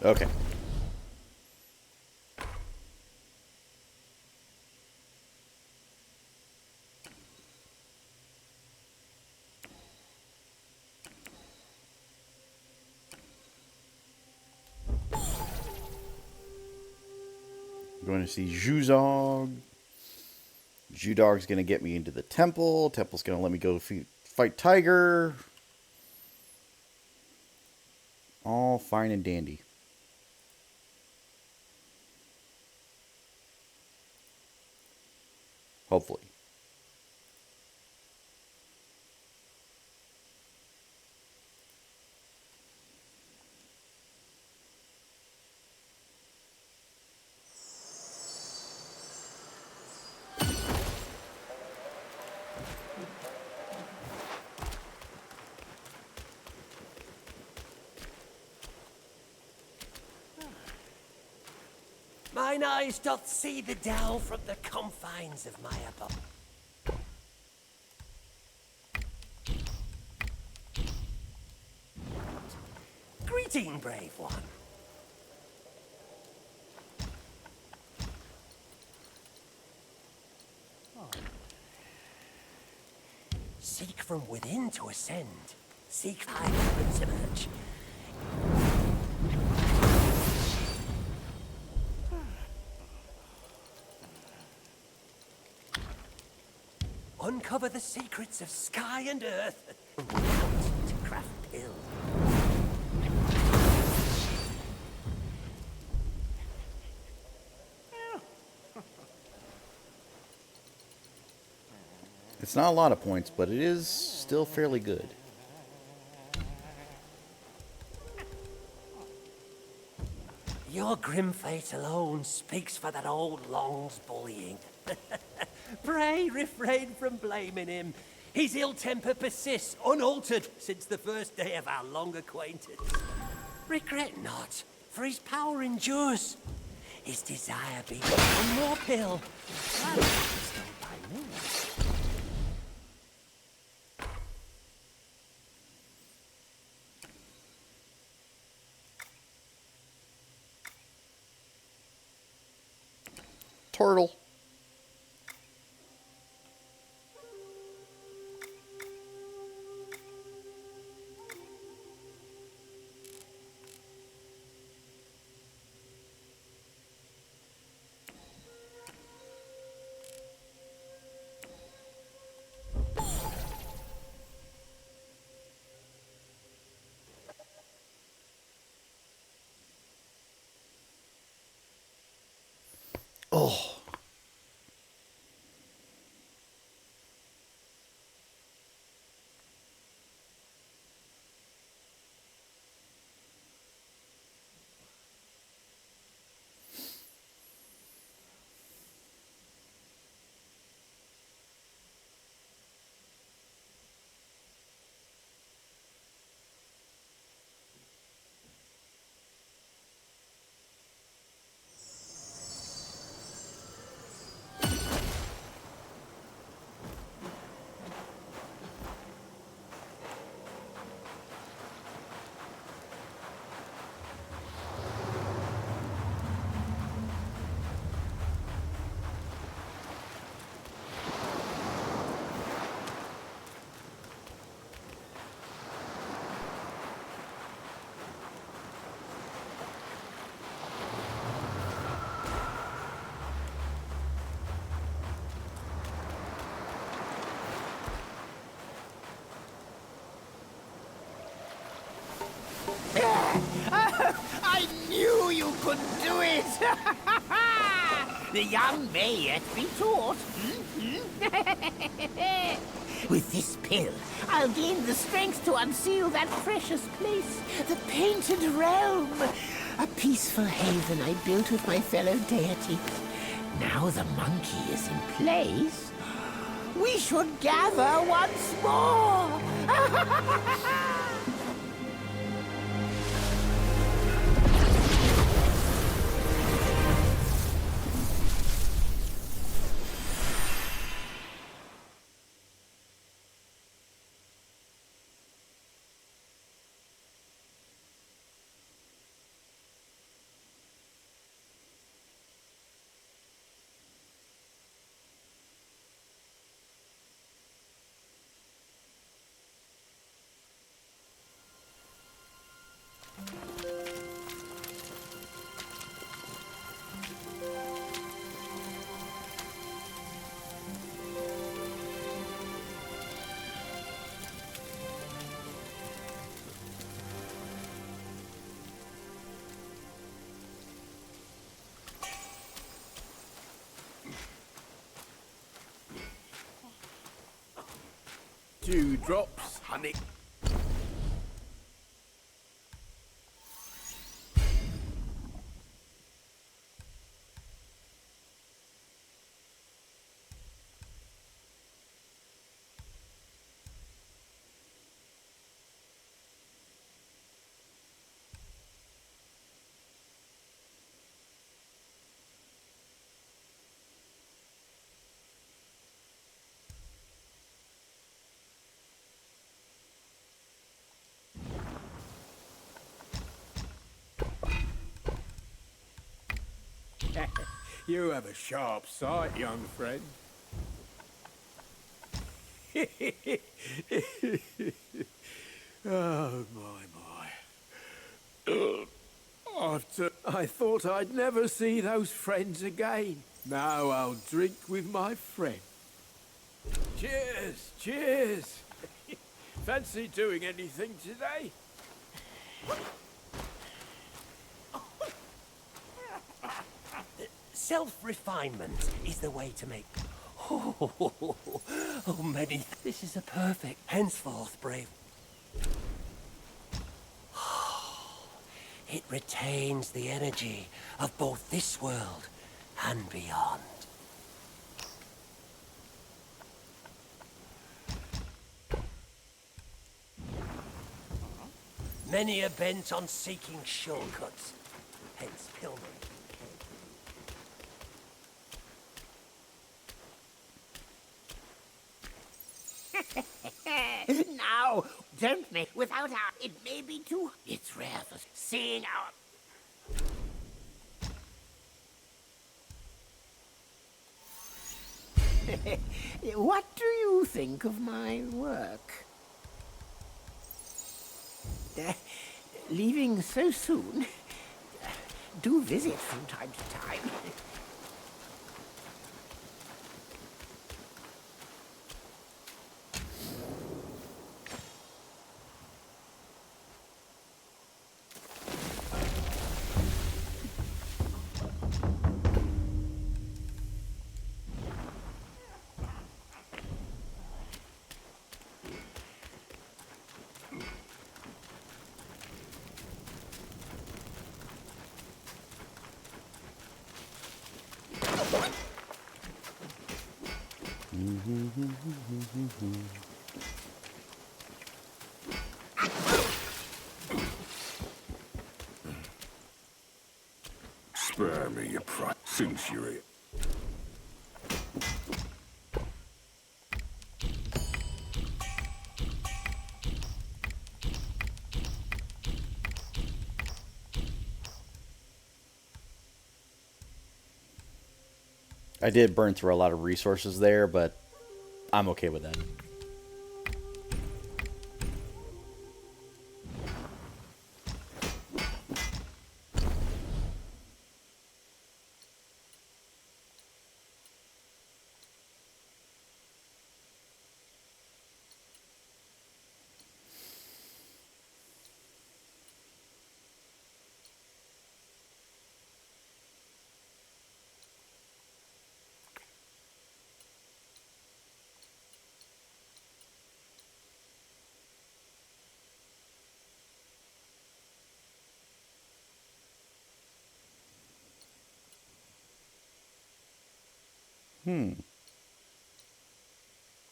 Okay. I'm going to see Zhuzog. Zhudog's going to get me into the temple. Temple's going to let me go fight Tiger. All fine and dandy. Hopefully. Mine eyes doth see the Dell from the confines of my abode. Greeting, brave one. Seek from within to ascend. Seek high heavens emerge. Uncover the secrets of sky and earth. Out to craft pill. It's not a lot of points, but it is still fairly good. Your grim fate alone speaks for that old Long's bullying. Pray refrain from blaming him. His ill temper persists unaltered since the first day of our long acquaintance. Regret not, for his power endures. His desire being one more pill. And bestowed by me. Turtle. Oh. I knew you could do it! The young may yet be taught. With this pill, I'll gain the strength to unseal that precious place, the Painted Realm. A peaceful haven I built with my fellow deities. Now the monkey is in place, we should gather once more! Dewdrops, honey. You have a sharp sight, young friend. Oh, my. I thought I'd never see those friends again. Now I'll drink with my friend. Cheers, cheers. Fancy doing anything today? Self-refinement is the way to make... Oh, many... This is a perfect... Henceforth, brave... It retains the energy of both this world and beyond. Many are bent on seeking shortcuts, hence pilgrim. Now, don't make without our... It may be too... It's rare for seeing our... What do you think of my work? Leaving so soon? Do visit from time to time. Spare me, you pride, since you're here. I did burn through a lot of resources there, but I'm okay with that.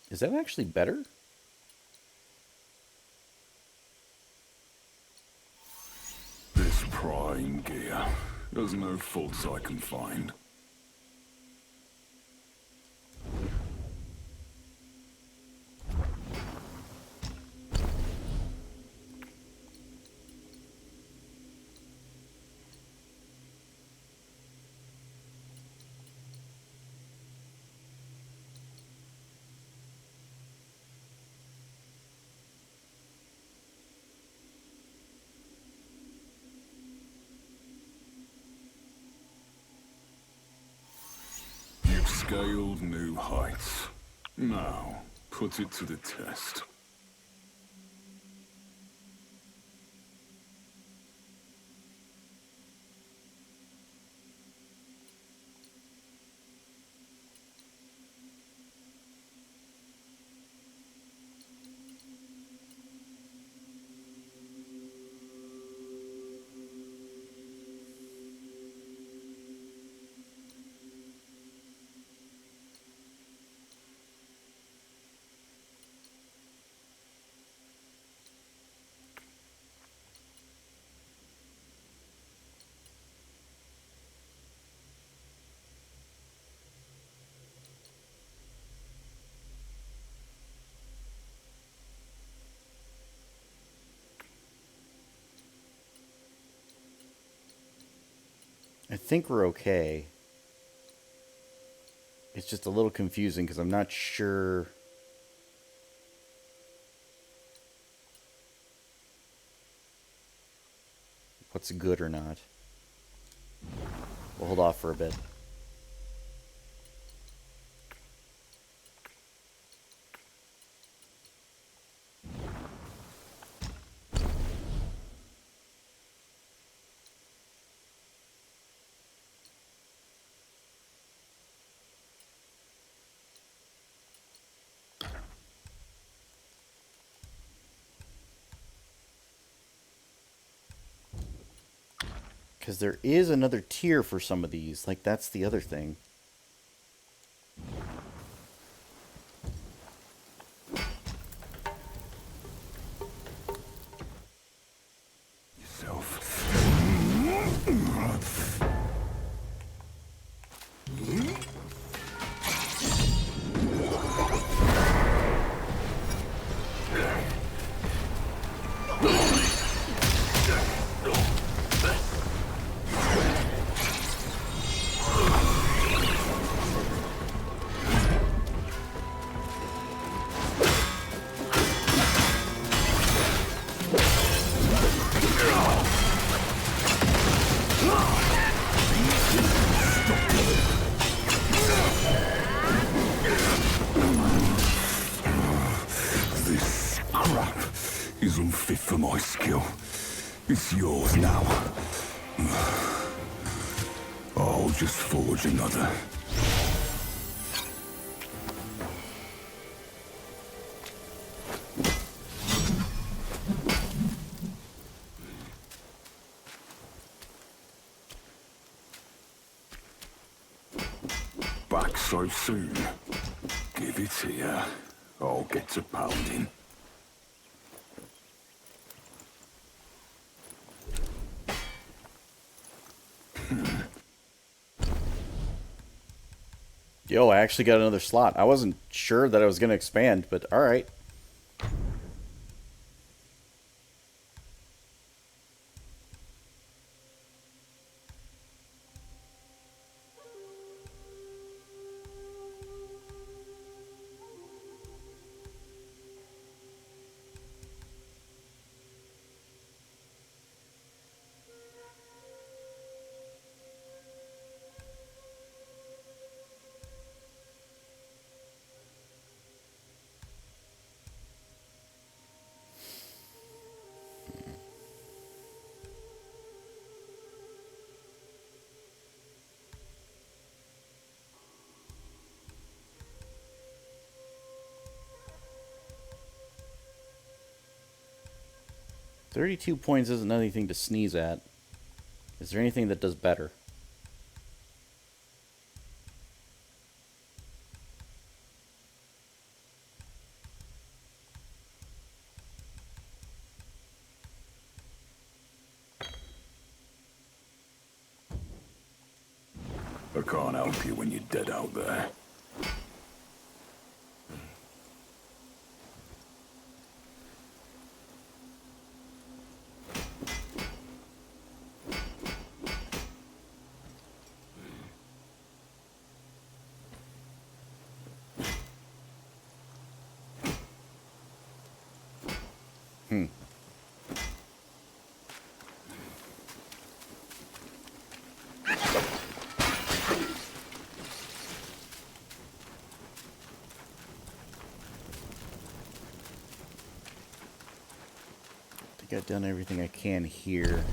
Is that actually better? This prying gear. There's no faults I can find. You've scaled new heights. Now, put it to the test. I think we're okay. It's just a little confusing because I'm not sure what's good or not. We'll hold off for a bit. Because there is another tier for some of these. Like, that's the other thing. Yourself. This crap is unfit for my skill. It's yours now. I'll just forge another. Back so soon? Give it here. I'll get to pounding. Yo, I actually got another slot. I wasn't sure that I was going to expand, but alright. $32 points isn't anything to sneeze at. Is there anything that does better? I can't help you when you're dead out there. I think I've done everything I can here.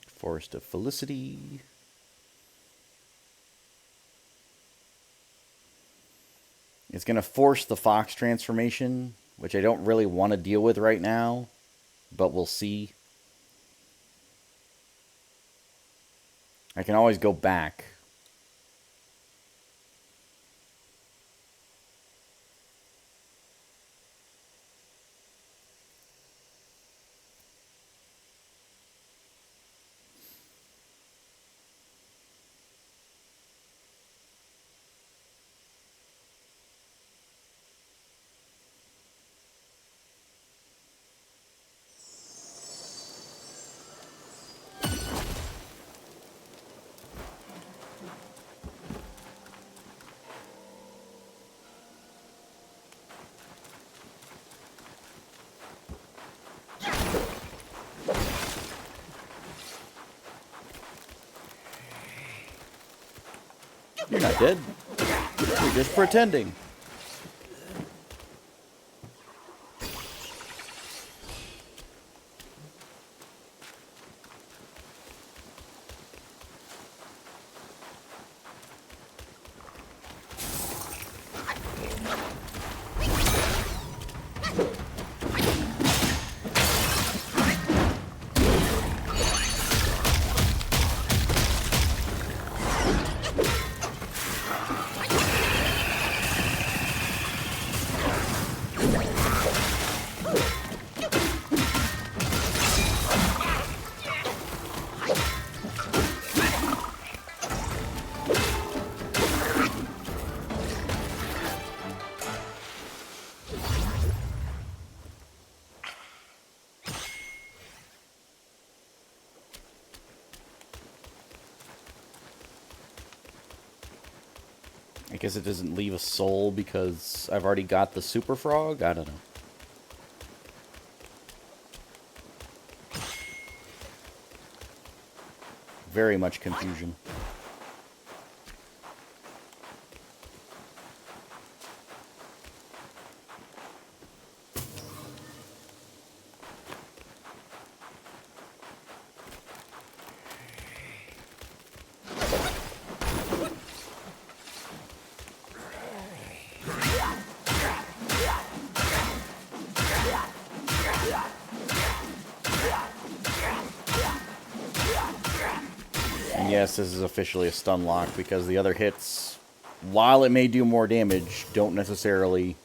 Forest of Felicity. It's going to force the fox transformation, which I don't really want to deal with right now, but we'll see. I can always go back. You're not dead. You're just pretending. I guess it doesn't leave a soul because I've already got the super frog? I don't know. Very much confusion. Yes, this is officially a stun lock because the other hits, while it may do more damage, don't necessarily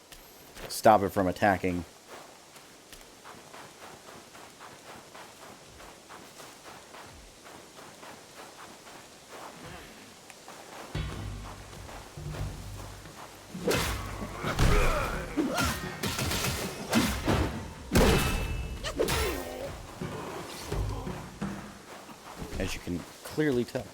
stop it from attacking. As you can clearly tell.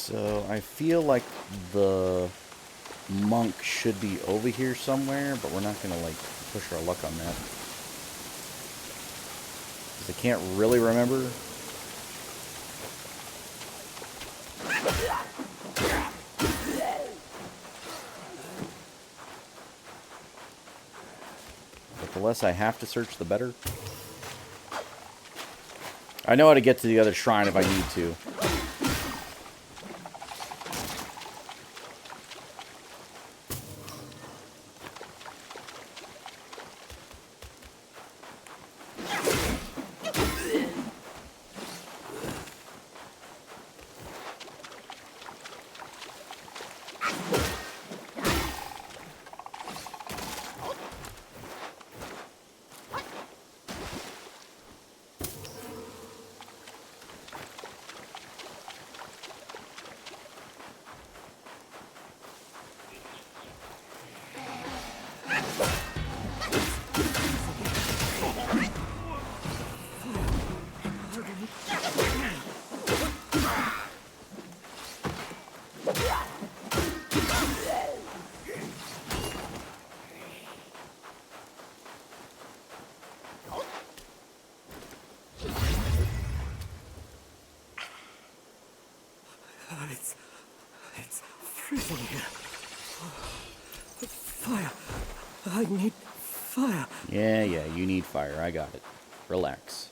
So I feel like the monk should be over here somewhere, but we're not gonna like push our luck on that. 'Cause I can't really remember. But the less I have to search, the better. I know how to get to the other shrine if I need to. It's freezing here. Fire. I need fire. Yeah, you need fire. I got it. Relax.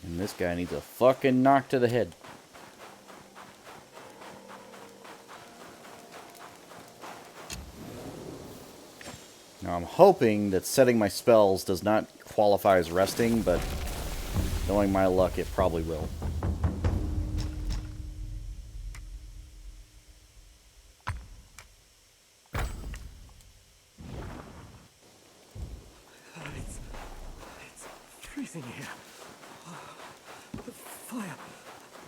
This guy needs a fucking knock to the head. Now I'm hoping that setting my spells does not qualify as resting, but knowing my luck, it probably will. It's freezing here. Fire.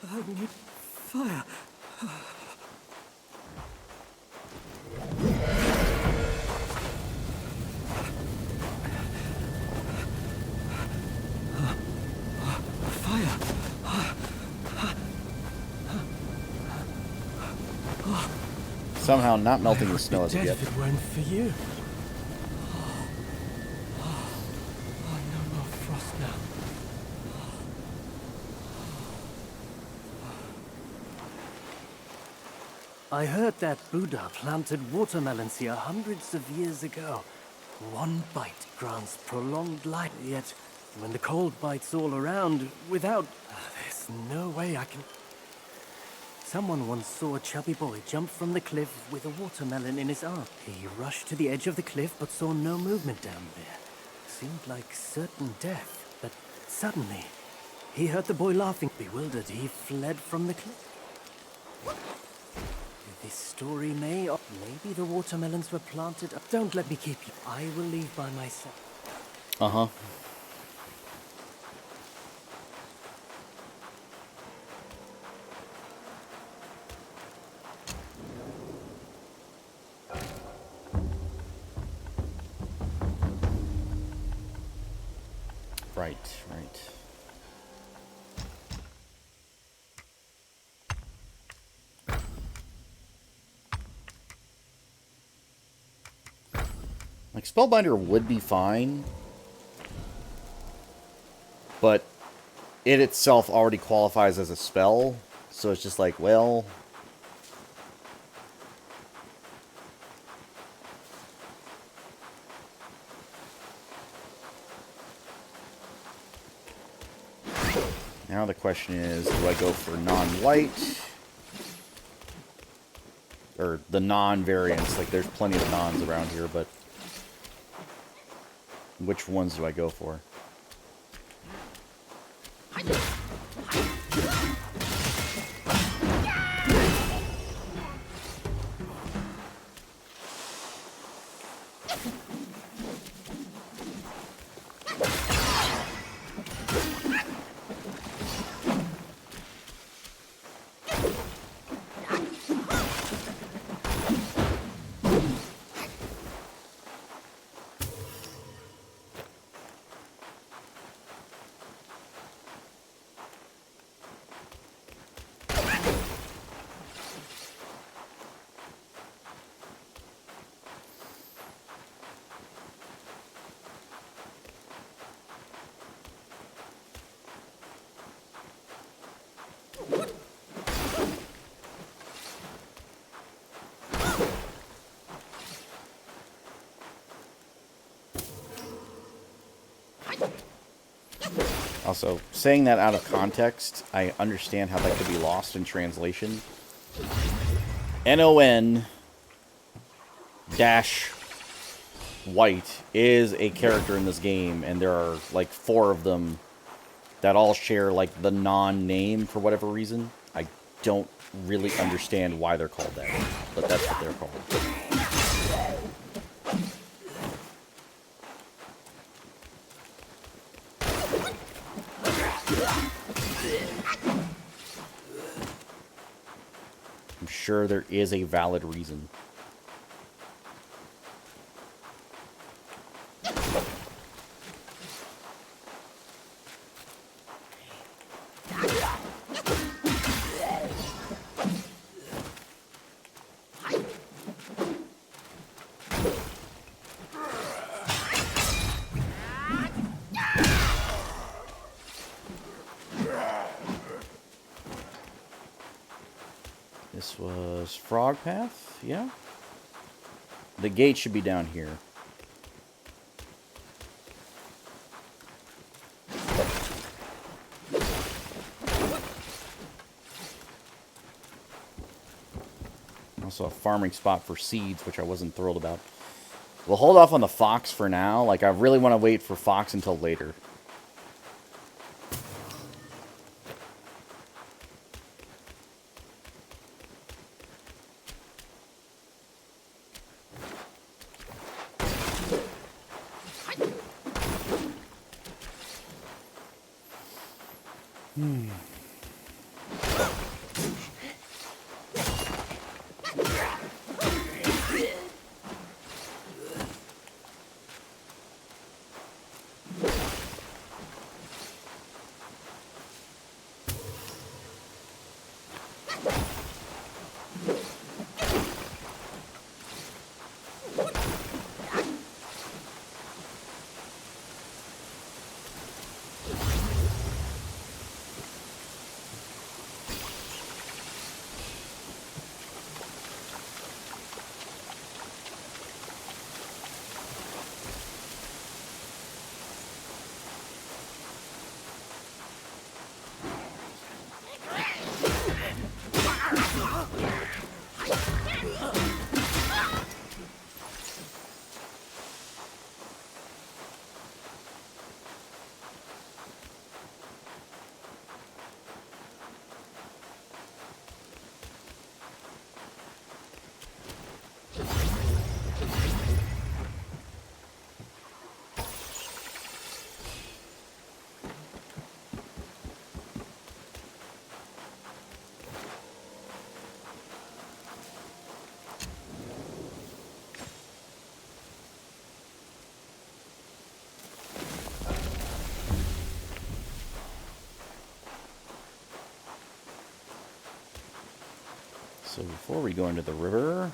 I need fire. Fire. Somehow not melting the snow as of yet. If it weren't for you. No more frost now. I heard that Buddha planted watermelons here hundreds of years ago. One bite grants prolonged life, yet when the cold bites all around, there's no way I can... Someone once saw a chubby boy jump from the cliff with a watermelon in his arm. He rushed to the edge of the cliff but saw no movement down there. Seemed like certain death, but suddenly he heard the boy laughing. Bewildered, he fled from the cliff. This story or maybe the watermelons were planted. Don't let me keep you. I will leave by myself. Uh-huh. Right. Like, Spellbinder would be fine, but it itself already qualifies as a spell, so it's just like, well... Now the question is, do I go for non-white? Or the non-variants, like there's plenty of nons around here, but... Which ones do I go for? Also, saying that out of context, I understand how that could be lost in translation. NON dash White is a character in this game, and there are like 4 of them that all share like the non-name for whatever reason. I don't really understand why they're called that, but that's what they're called. I'm sure there is a valid reason. This was Frog Path, yeah? The gate should be down here. Also a farming spot for seeds, which I wasn't thrilled about. We'll hold off on the fox for now. Like, I really want to wait for fox until later. So before we go into the river,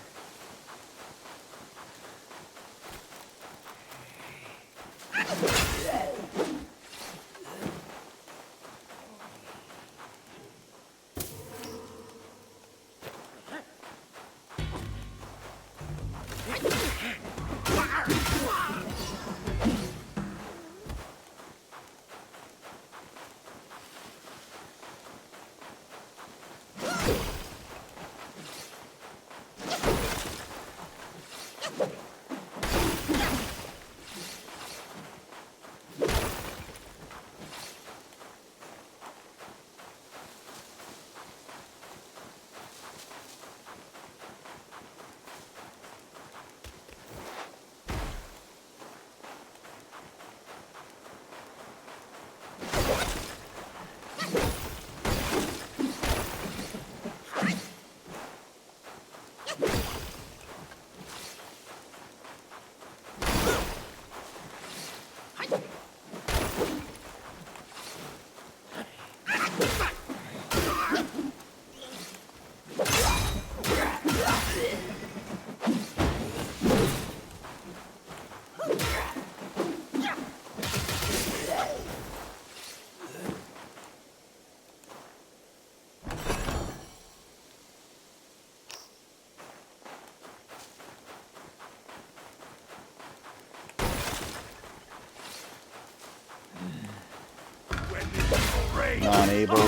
unable.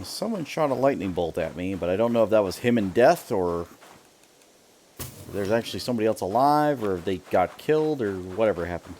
Someone shot a lightning bolt at me, but I don't know if that was him in death or there's actually somebody else alive or if they got killed or whatever happened.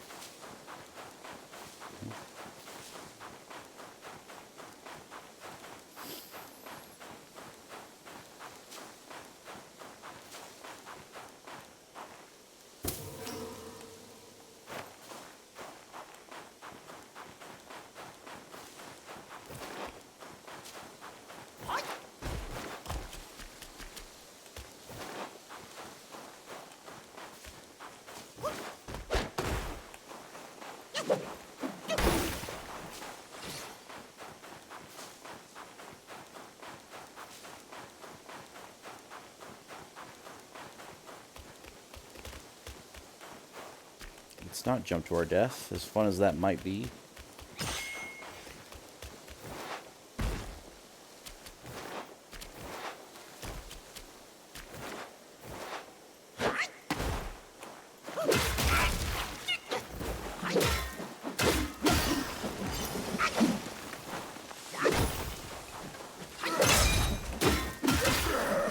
Let's not jump to our death, as fun as that might be.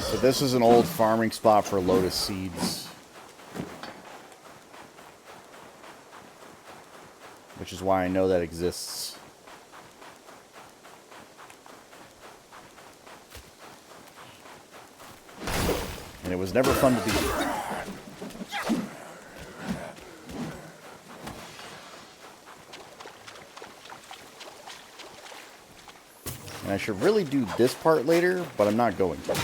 So this is an old farming spot for lotus seeds. Which is why I know that exists. And it was never fun to be. And I should really do this part later, but I'm not going to.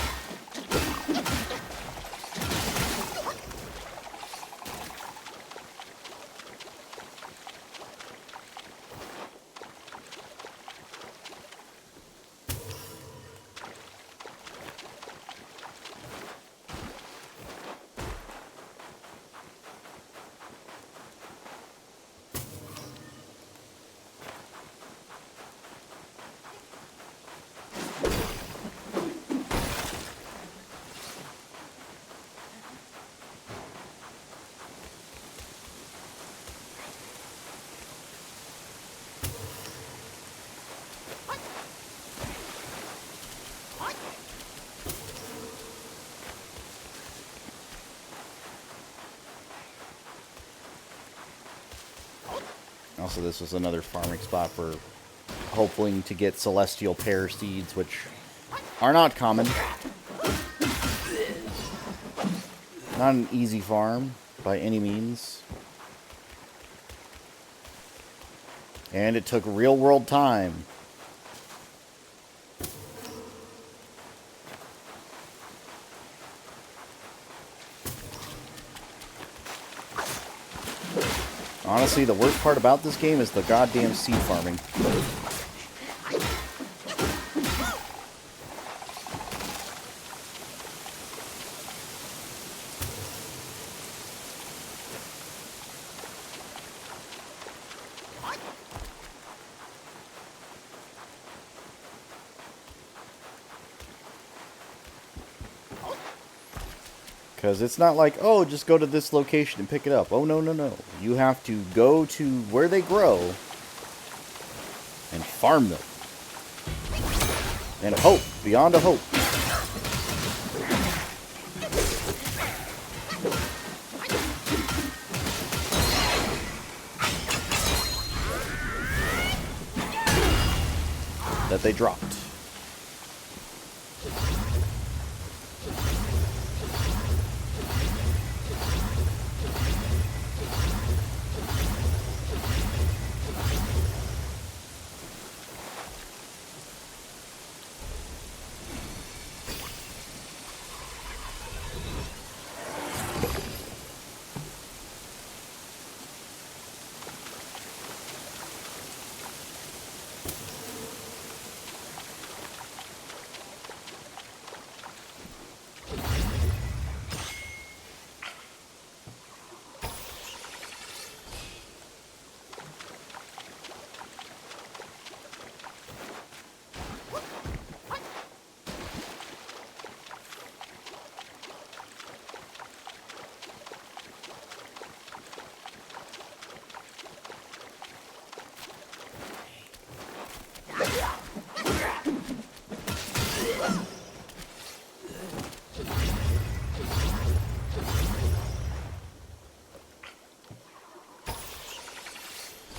Also, this was another farming spot for hoping to get celestial pear seeds, which are not common. Not an easy farm by any means. And it took real world time. Honestly, the worst part about this game is the goddamn seed farming. Because it's not like, oh, just go to this location and pick it up. Oh, no, no, no. You have to go to where they grow and farm them. And hope, beyond a hope. That they dropped.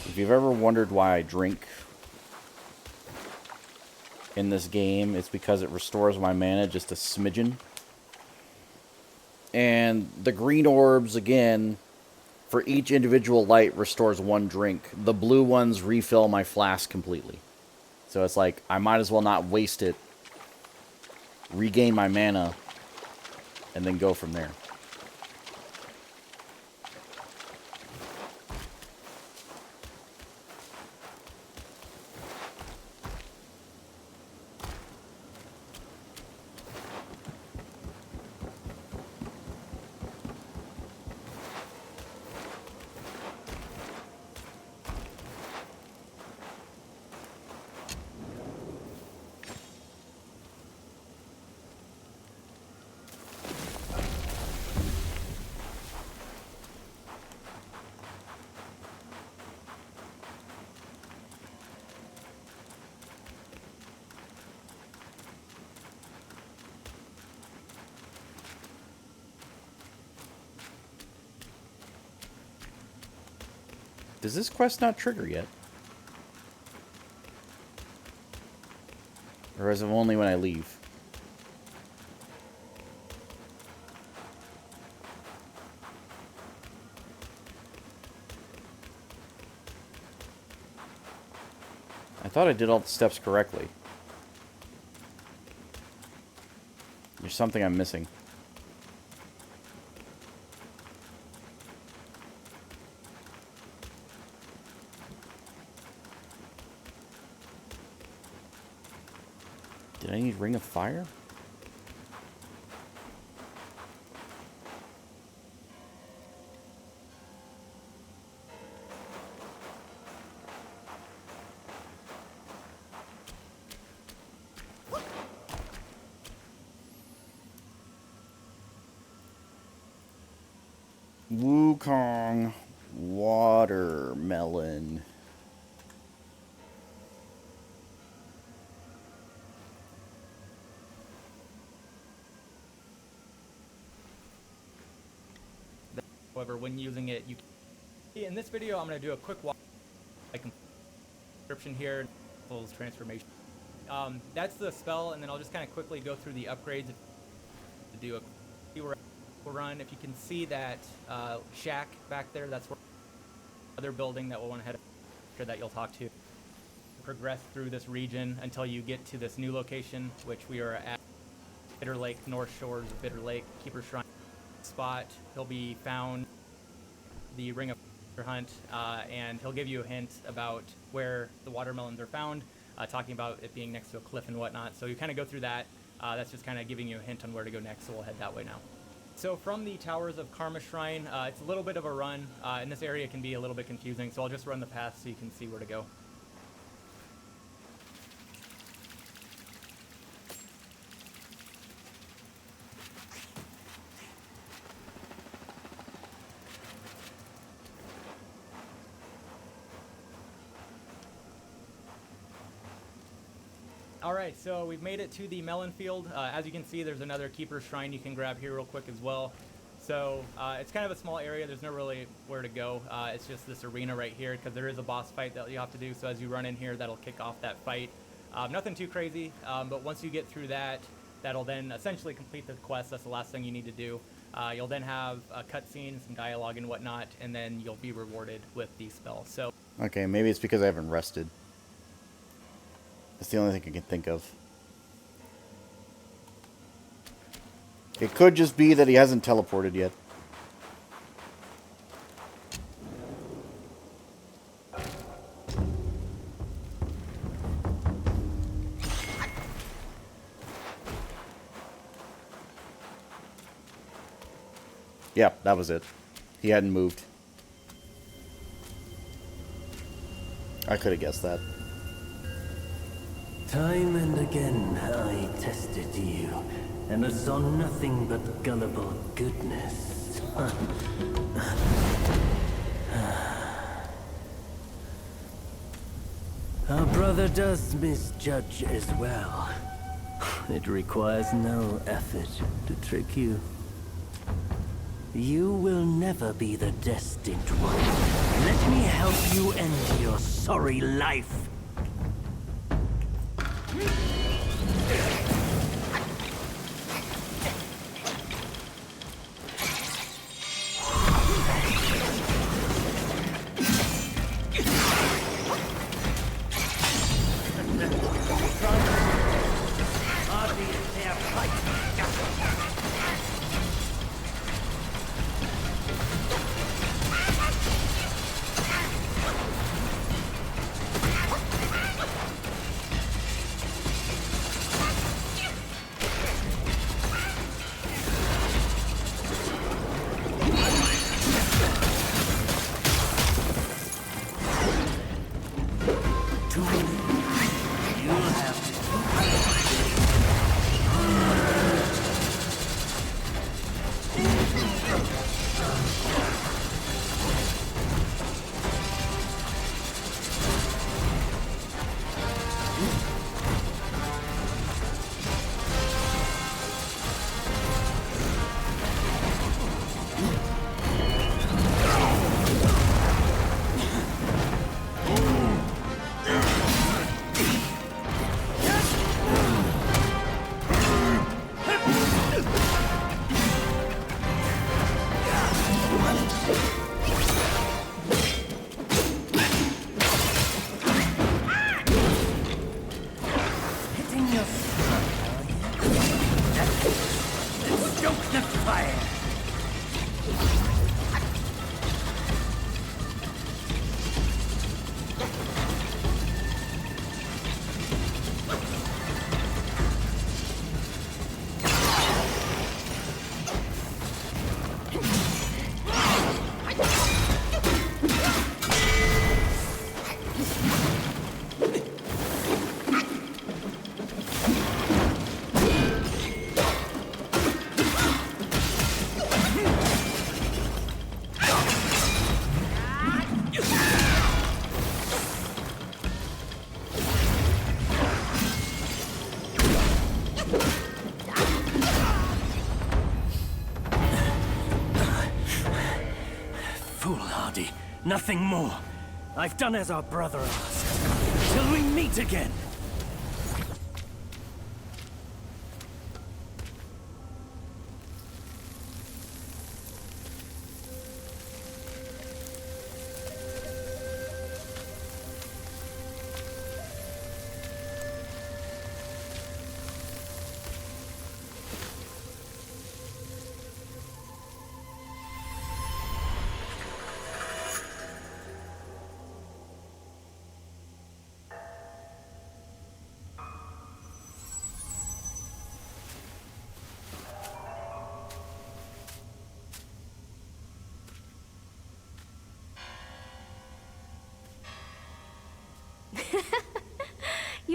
If you've ever wondered why I drink in this game, it's because it restores my mana just a smidgen. And the green orbs, again, for each individual light restores 1 drink. The blue ones refill my flask completely. So it's like, I might as well not waste it, regain my mana, and then go from there. Does this quest not trigger yet? Or is it only when I leave? I thought I did all the steps correctly. There's something I'm missing. Did I need Ring of Fire? Wukong watermelon. However, when using it, you can... In this video, I'm going to do a quick walk. I can description here, full transformation. That's the spell, and then I'll just kind of quickly go through the upgrades to do a run. If you can see that shack back there, that's where other building that we'll want to head. that you'll talk to. Progress through this region until you get to this new location, which we are at Bitter Lake, North Shores of Bitter Lake, Keeper Shrine spot. He'll be found the Ring of Hunt, and he'll give you a hint about where the watermelons are found, talking about it being next to a cliff and whatnot. So you kind of go through that. That's just kind of giving you a hint on where to go next, so we'll head that way now. So from the Towers of Karma Shrine, it's a little bit of a run, and this area can be a little bit confusing, so I'll just run the path so you can see where to go. Alright, so we've made it to the melon field. As you can see, there's another Keeper Shrine you can grab here real quick as well. So it's kind of a small area. There's no really where to go. It's just this arena right here because there is a boss fight that you have to do. So as you run in here, that'll kick off that fight. Nothing too crazy, but once you get through that, that'll then essentially complete the quest. That's the last thing you need to do. You'll then have a cutscene, some dialogue and whatnot, and then you'll be rewarded with the spell. So Okay, maybe it's because I haven't rested. That's the only thing I can think of. It could just be that he hasn't teleported yet. Yeah, that was it. He hadn't moved. I could have guessed that. Time and again I tested you, and I saw nothing but gullible goodness. Our brother does misjudge as well. It requires no effort to trick you. You will never be the destined one. Let me help you end your sorry life. Foolhardy. Nothing more. I've done as our brother asked. Till we meet again.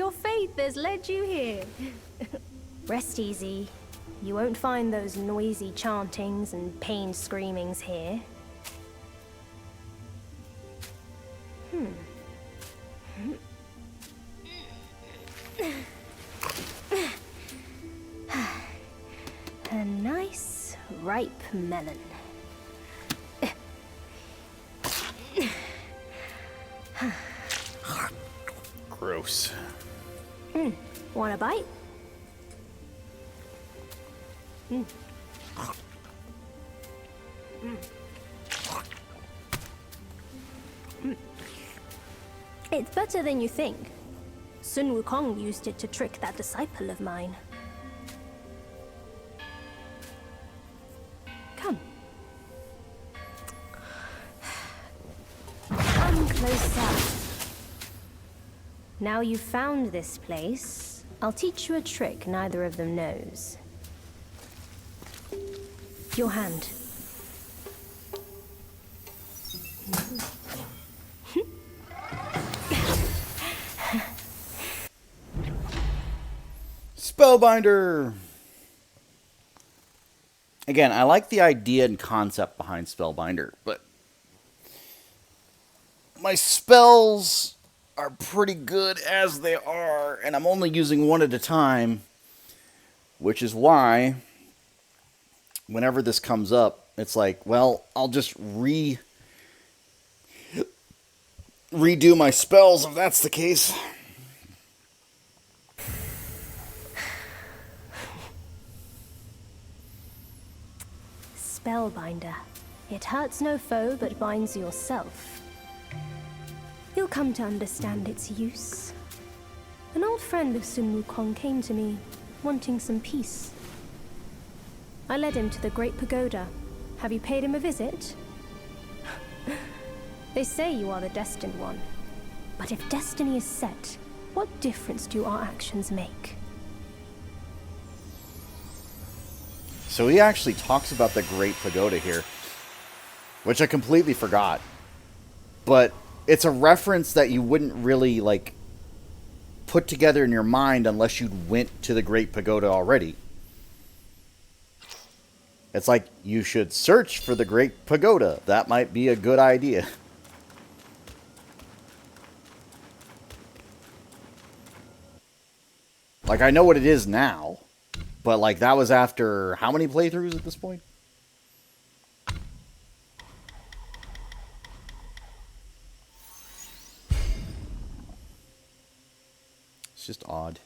your faith has led you here. Rest easy. You won't find those noisy chantings and pained screamings here. A nice, ripe melon. Gross. Want a bite? It's better than you think. Sun Wukong used it to trick that disciple of mine. Come. Come closer. Now you've found this place, I'll teach you a trick neither of them knows. Your hand. Spellbinder! Again, I like the idea and concept behind Spellbinder, but my spells are pretty good as they are, and I'm only using one at a time, which is why whenever this comes up, it's like, well, I'll just redo my spells if that's the case. Spellbinder. It hurts no foe, but binds yourself. You'll come to understand its use. An old friend of Sun Wukong came to me, wanting some peace. I led him to the Great Pagoda. Have you paid him a visit? They say you are the destined one. But if destiny is set, what difference do our actions make? So he actually talks about the Great Pagoda here, which I completely forgot. But it's a reference that you wouldn't really, like, put together in your mind unless you went to the Great Pagoda already. It's like, you should search for the Great Pagoda. That might be a good idea. Like, I know what it is now. But, like, that was after how many playthroughs at this point? It's just odd.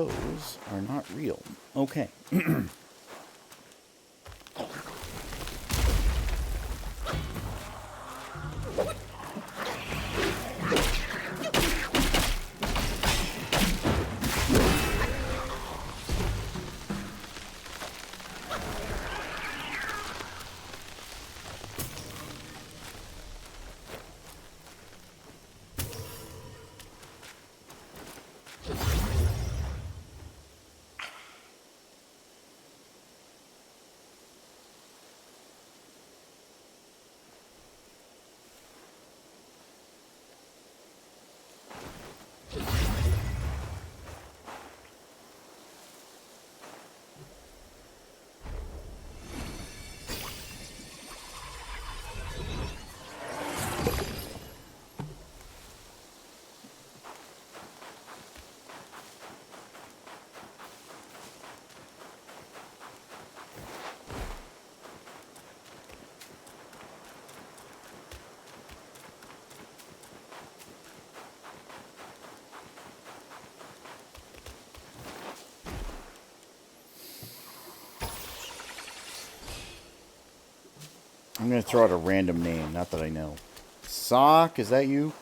those are not real. Okay. I'm going to throw out a random name, not that I know. Sock, is that you?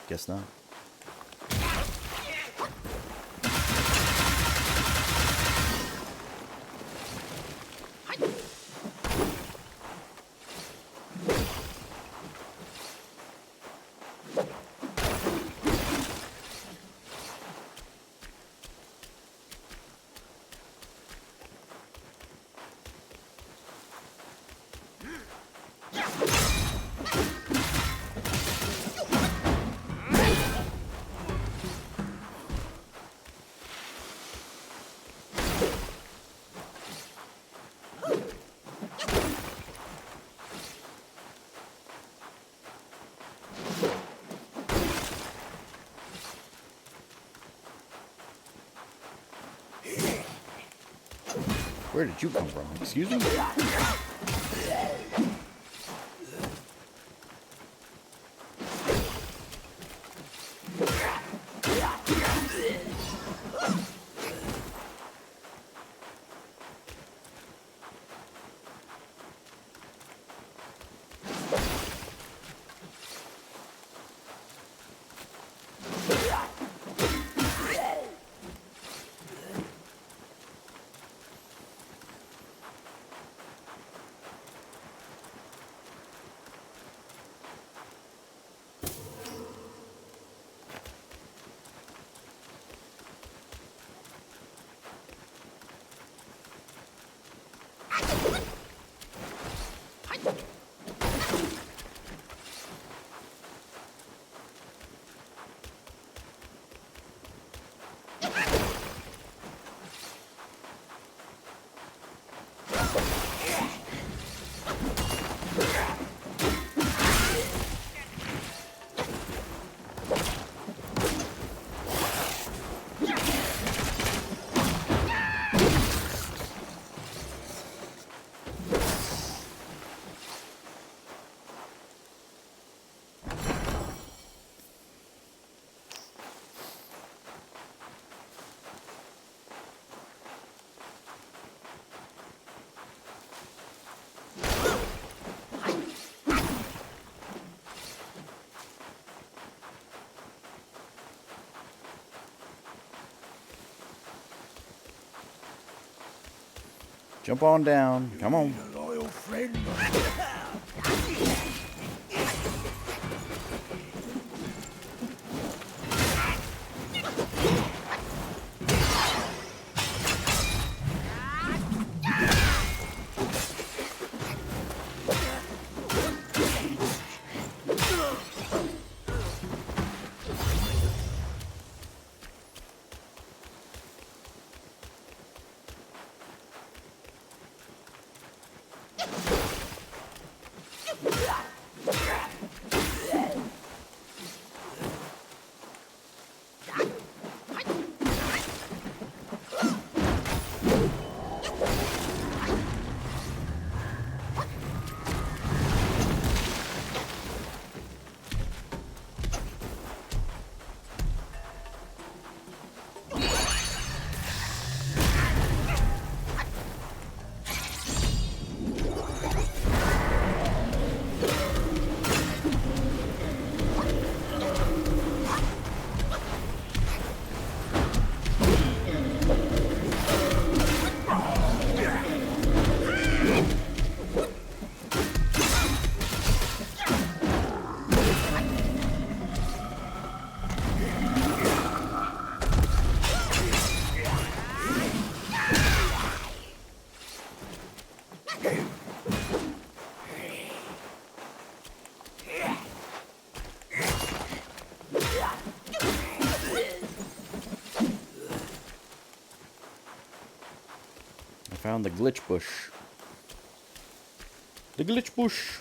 Guess not. Where did you come from? Excuse me? Jump on down. Come on. Loyal friend. Found the glitch bush. The glitch bush.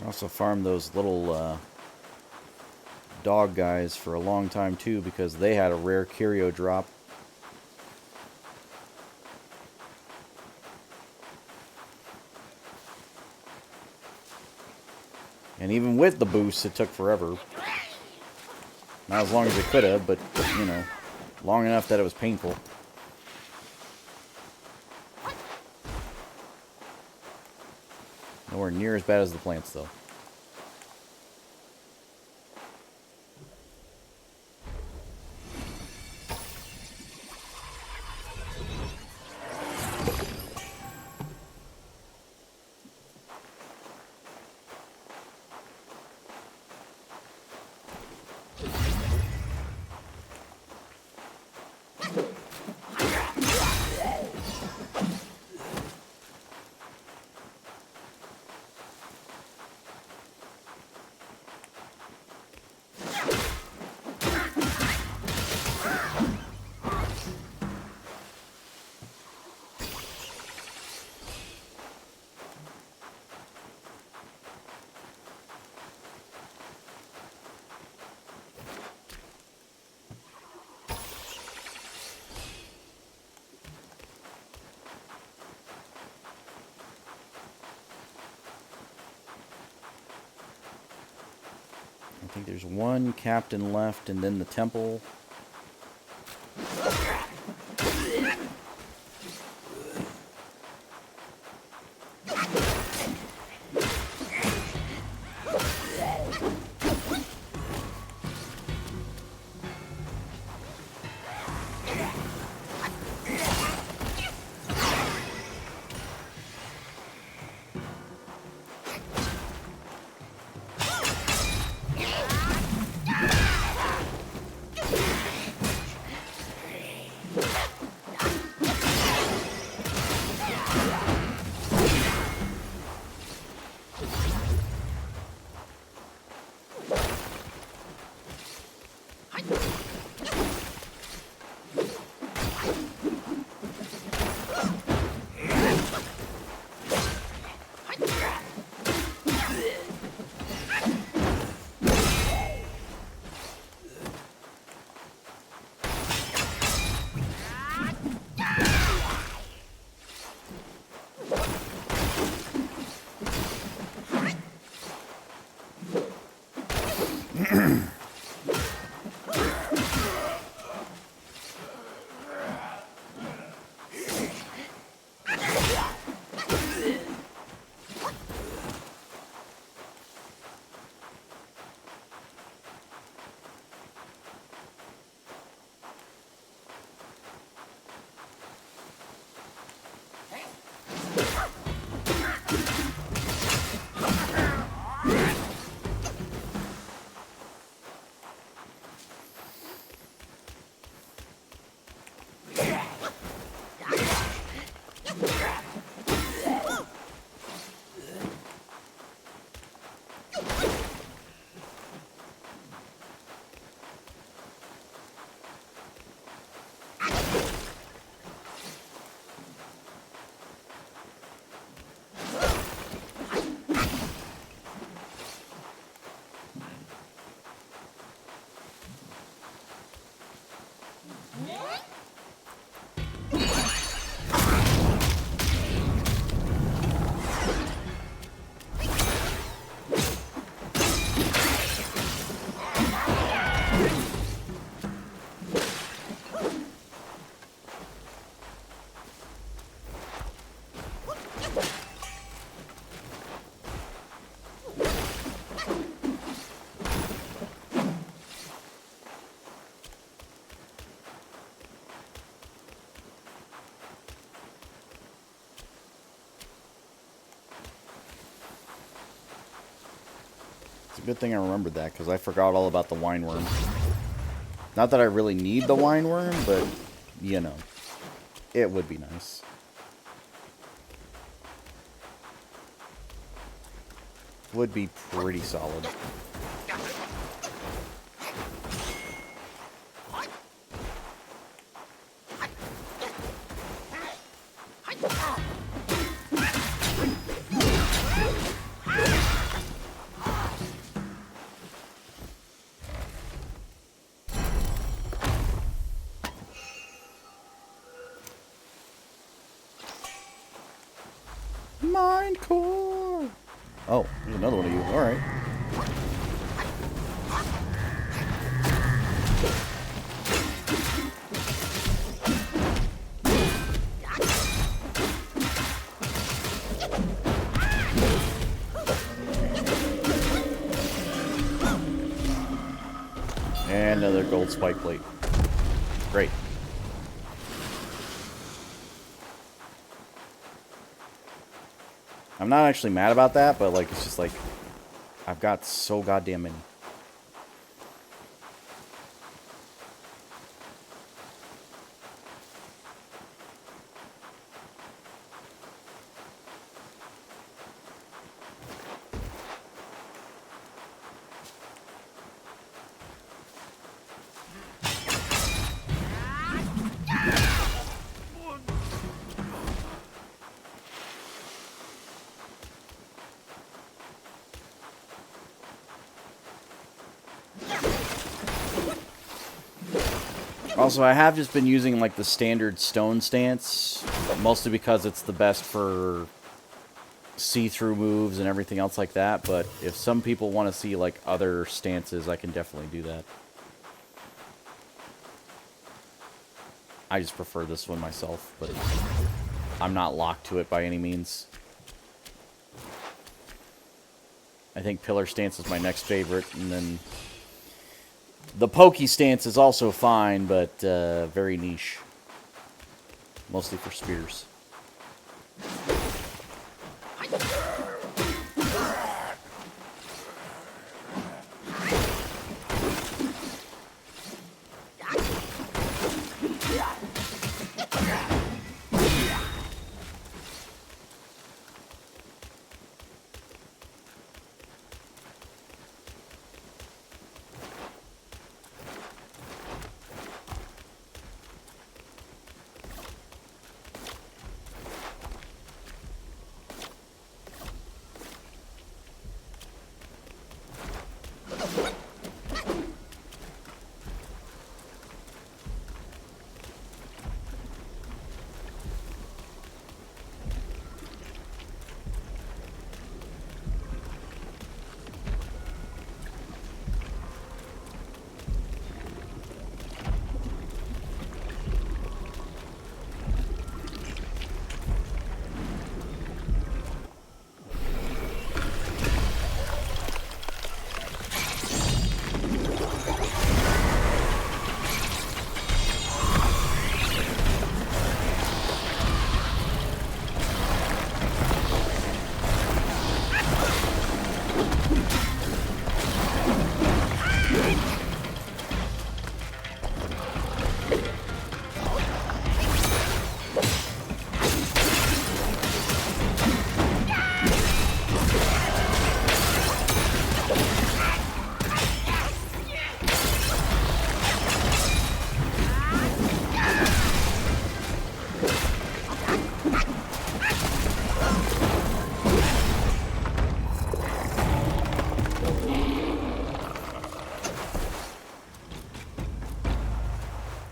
I also farmed those little dog guys for a long time too, because they had a rare curio drop. And even with the boost, it took forever. Not as long as it could have, but, you know, long enough that it was painful. Nowhere near as bad as the plants, though. I think there's one captain left, and then the temple. Good thing I remembered that, because I forgot all about the wine worm. Not that I really need the wine worm, but, you know, it would be nice. Would be pretty solid. Mine core. Oh, there's another one of you. All right. And another gold spike plate. Great. I'm not actually mad about that, but like it's just like I've got so goddamn many. Also, I have just been using like the standard stone stance, mostly because it's the best for see-through moves and everything else like that, but if some people want to see like other stances, I can definitely do that. I just prefer this one myself, but I'm not locked to it by any means. I think pillar stance is my next favorite, and then the pokey stance is also fine, but very niche. Mostly for spears.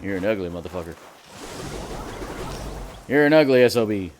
You're an ugly motherfucker. You're an ugly SOB.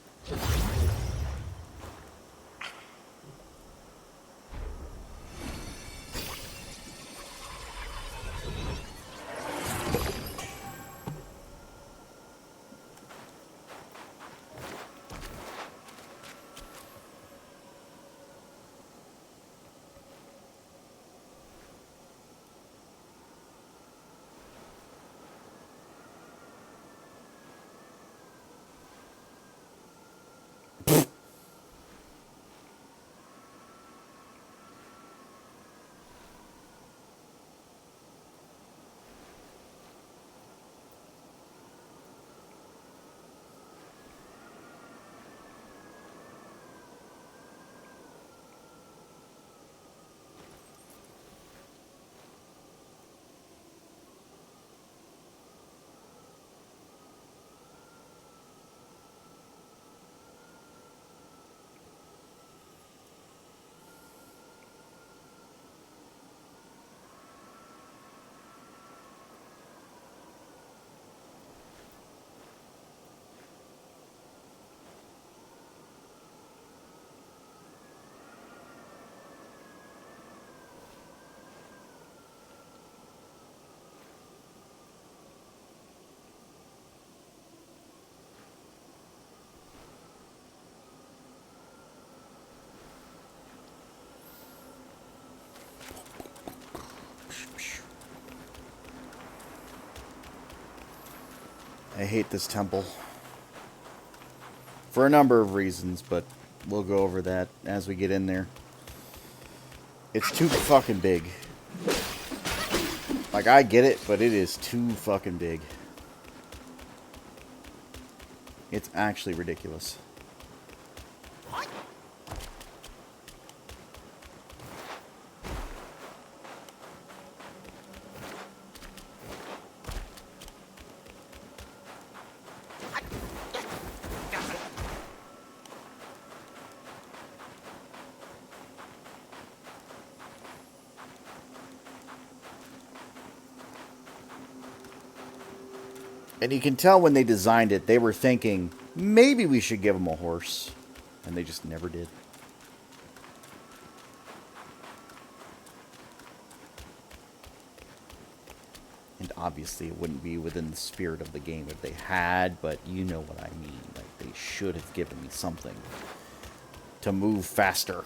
I hate this temple. For a number of reasons, but we'll go over that as we get in there. It's too fucking big. Like, I get it, but it is too fucking big. It's actually ridiculous. And you can tell when they designed it, they were thinking, maybe we should give him a horse. And they just never did. And obviously it wouldn't be within the spirit of the game if they had, but you know what I mean. Like, they should have given me something to move faster.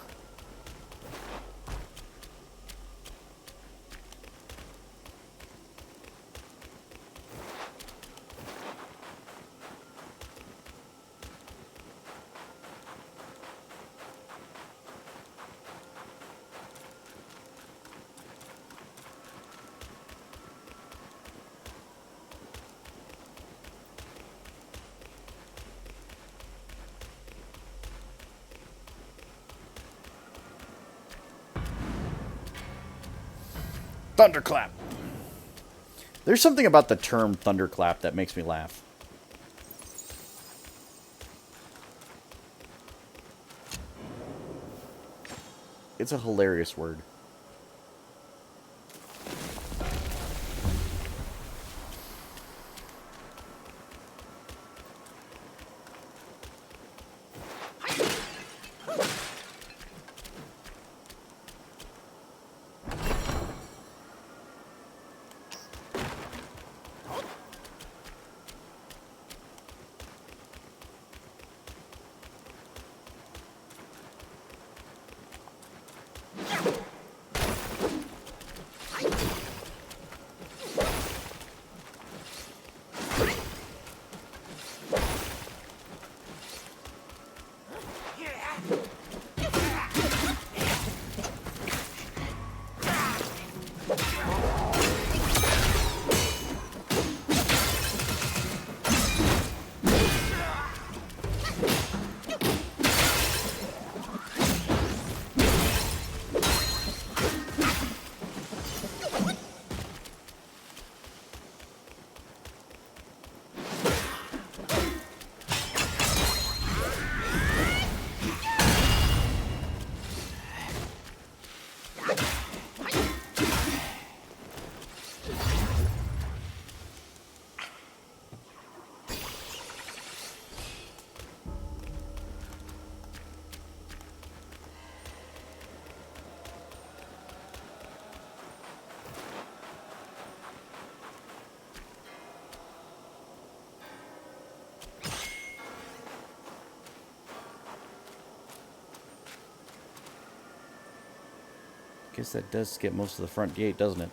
Thunderclap. There's something about the term thunderclap that makes me laugh. It's a hilarious word. Guess that does skip most of the front gate, doesn't it?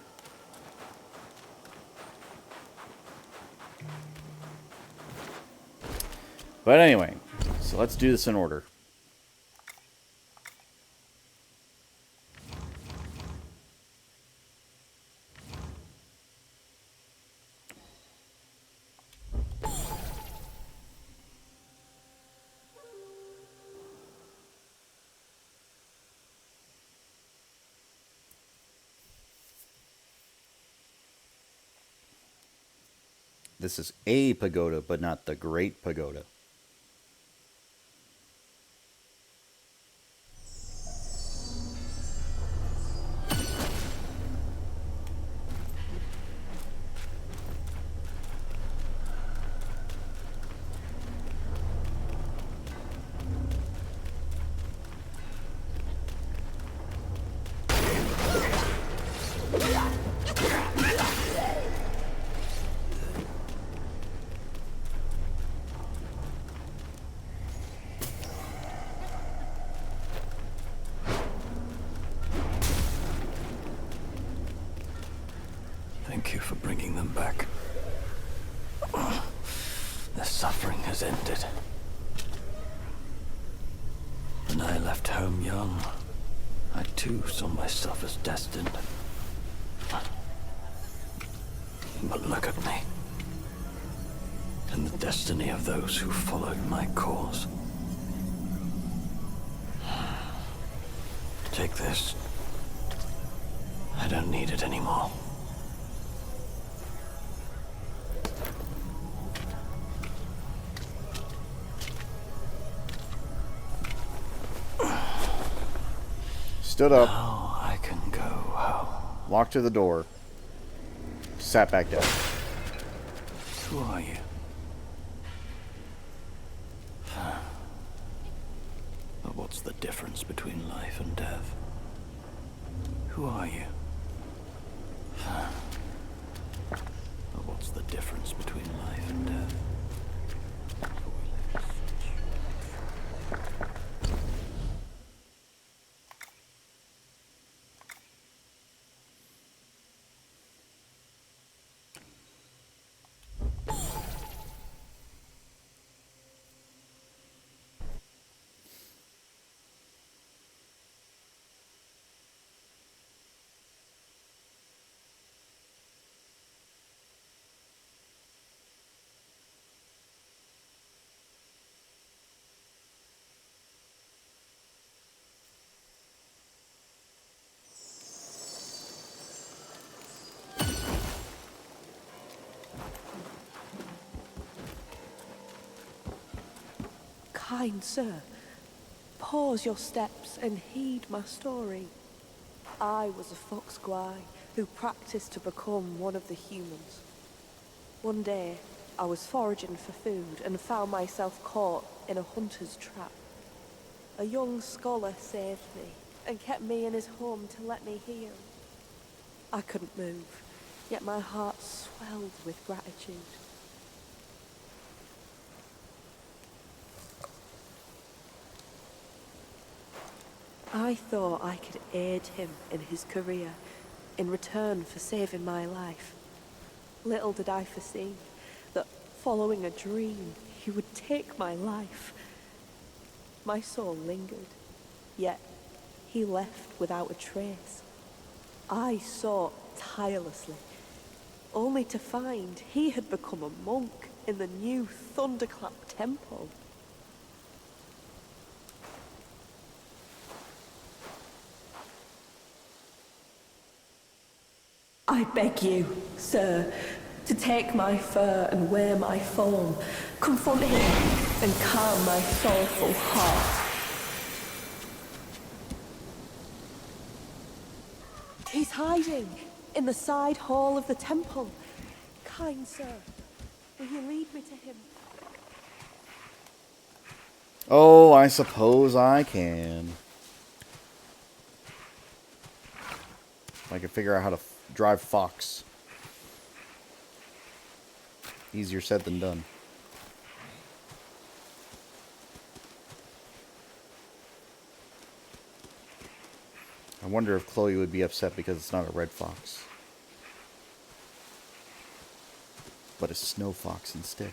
But anyway, so let's do this in order. This is a pagoda, but not the Great Pagoda. Thank you for bringing them back. has ended. When I left home young, I too saw myself as destined. But look at me. And the destiny of those who followed my cause. Take this. I don't need it anymore. Stood up. Now I can go home. Walked to the door. Sat back down. Who are you? But what's the difference between life and death? Who are you? But what's the difference between life and death? Kind sir, pause your steps and heed my story. I was a fox guy who practiced to become one of the humans. One day, I was foraging for food and found myself caught in a hunter's trap. A young scholar saved me and kept me in his home to let me heal. I couldn't move, yet my heart swelled with gratitude. I thought I could aid him in his career in return for saving my life. Little did I foresee that following a dream, he would take my life. My soul lingered, yet he left without a trace. I sought tirelessly, only to find he had become a monk in the new Thunderclap Temple. I beg you, sir, to take my fur and wear my form, confront him and calm my sorrowful heart. He's hiding in the side hall of the temple. Kind sir, will you lead me to him? Oh, I suppose I can. If I can figure out how to drive Fox. Easier said than done. I wonder if Chloe would be upset because it's not a red fox, but a snow fox instead.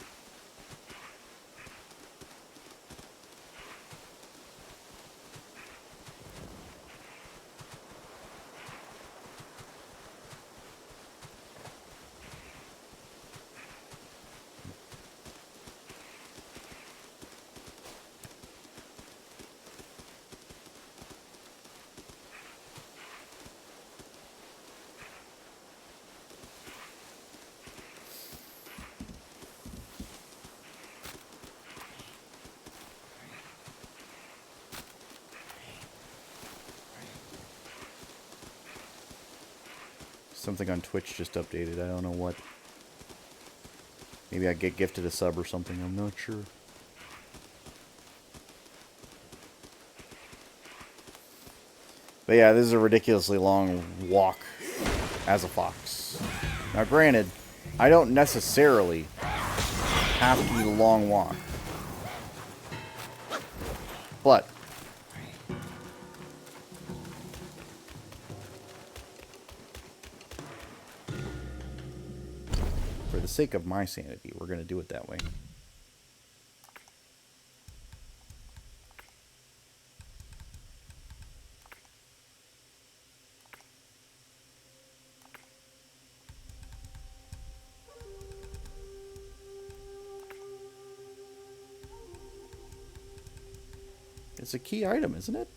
Something on Twitch just updated. I don't know what. Maybe I get gifted a sub or something. I'm not sure. But yeah, this is a ridiculously long walk as a fox. Now granted, I don't necessarily have to do the long walk. But for the sake of my sanity, we're going to do it that way. it's a key item, isn't it?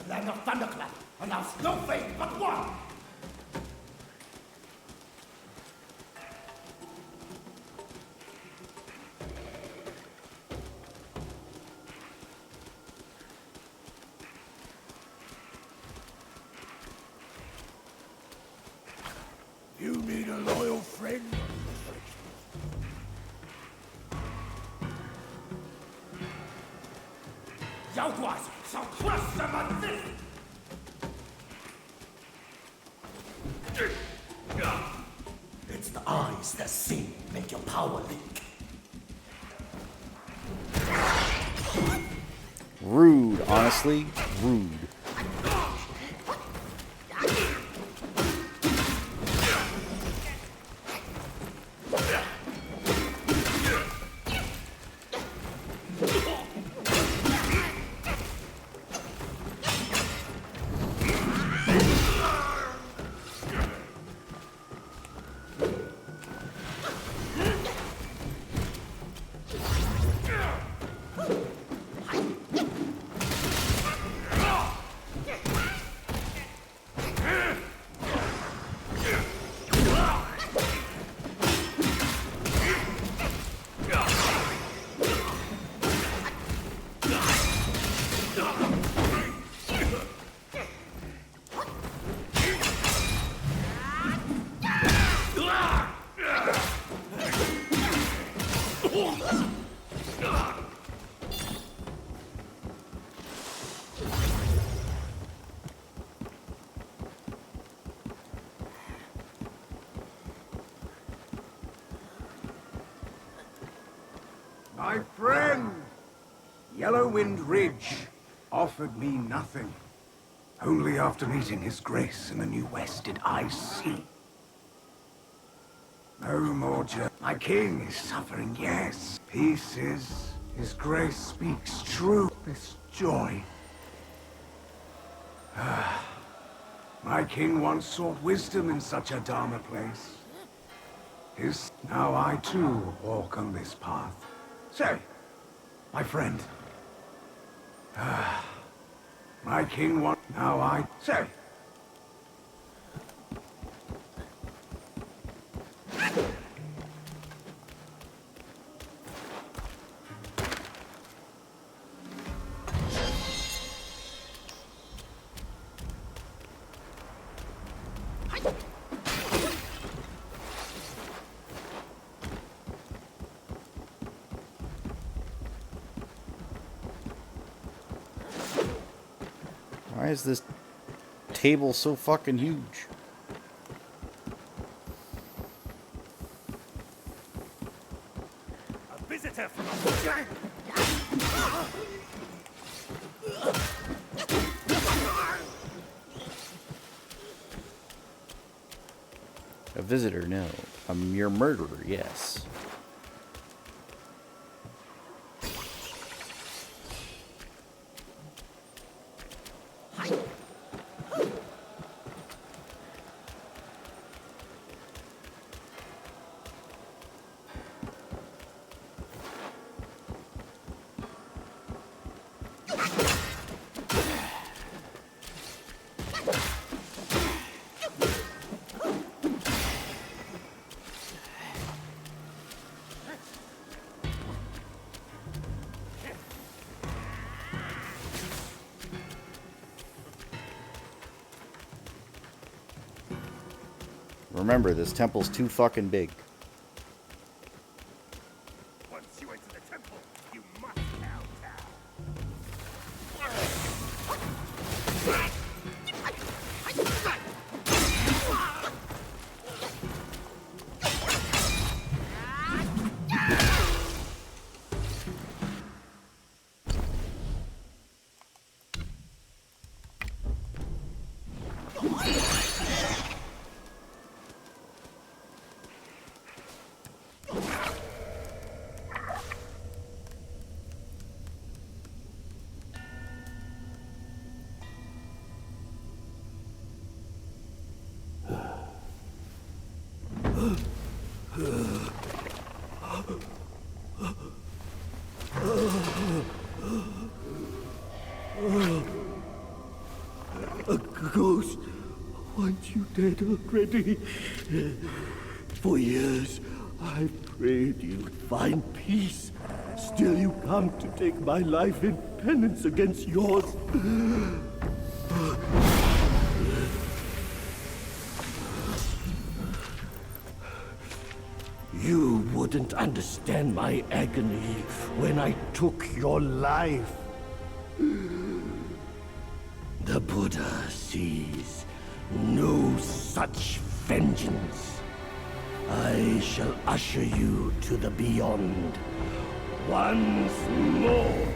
The land of Thunderclap allows no fate but one! You need a loyal friend? Yaoguais shall crush them on this! It's the eyes that see make your power leak. Rude, honestly. Rude. My friend! Yellowwind Ridge offered me nothing. Only after meeting His Grace in the New West did I see. No more my king is suffering, yes. Peace is. His Grace speaks true. This joy. My king once sought wisdom in such a Dharma place. Now I too walk on this path. Say, my friend. My king now I say. Why is this table so fucking huge? A visitor from A visitor, no. A mere murderer, yes. Remember, this temple's too fucking big. Once you enter the temple, you must kowtow. A ghost wants you dead already. For years, I've prayed you'd find peace. Still you come to take my life in penance against yours. You wouldn't understand my agony when I took your life. The Buddha sees no such vengeance. I shall usher you to the beyond once more.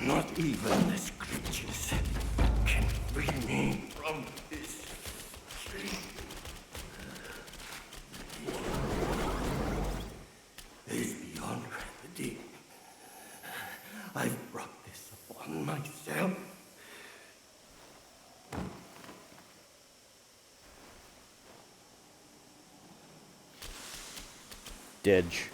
Not even the scriptures can free me from this dream. It's beyond remedy. I've brought this upon myself. Didge.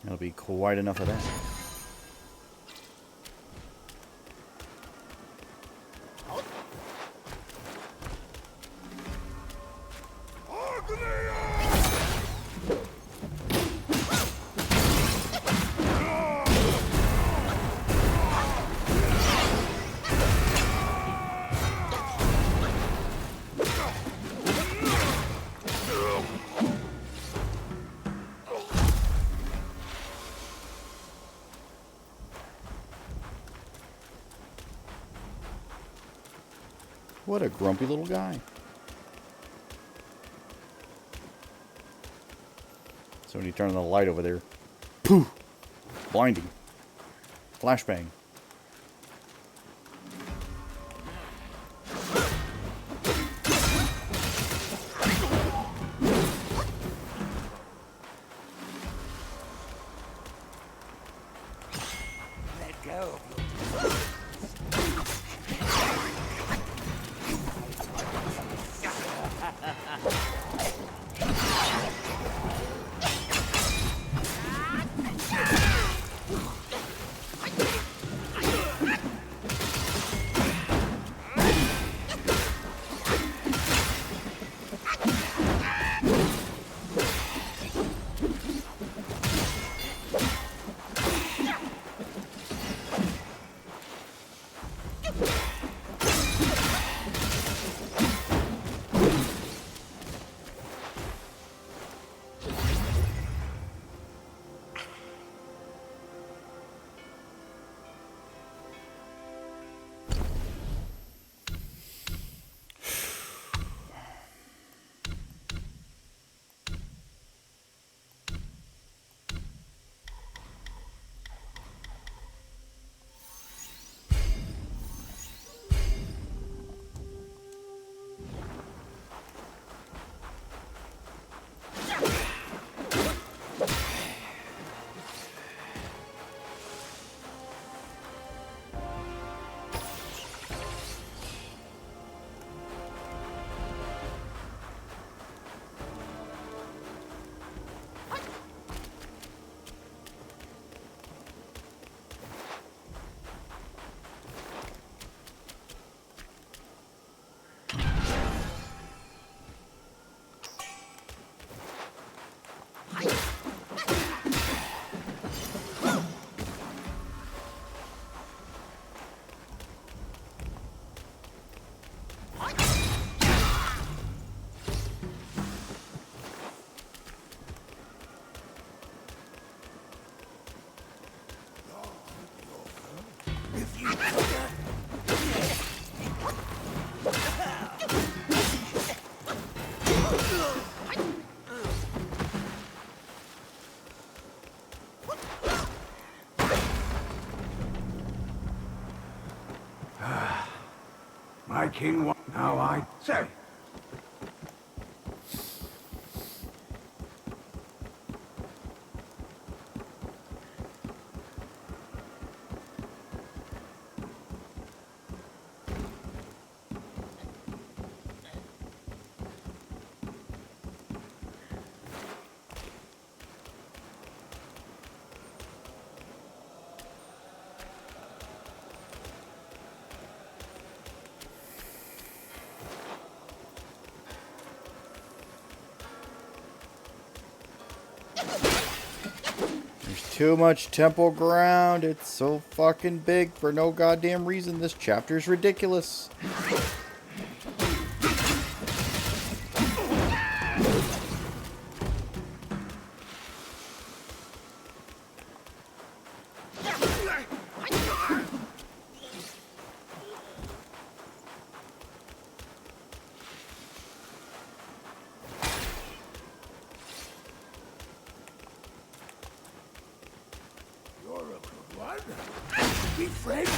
That'll be quite enough of that. What a grumpy little guy. So when you turn on the light over there, poof, blinding, flashbang. Let go. My king now I say. Too much temple ground. It's so fucking big for no goddamn reason. This chapter's ridiculous. Be friends.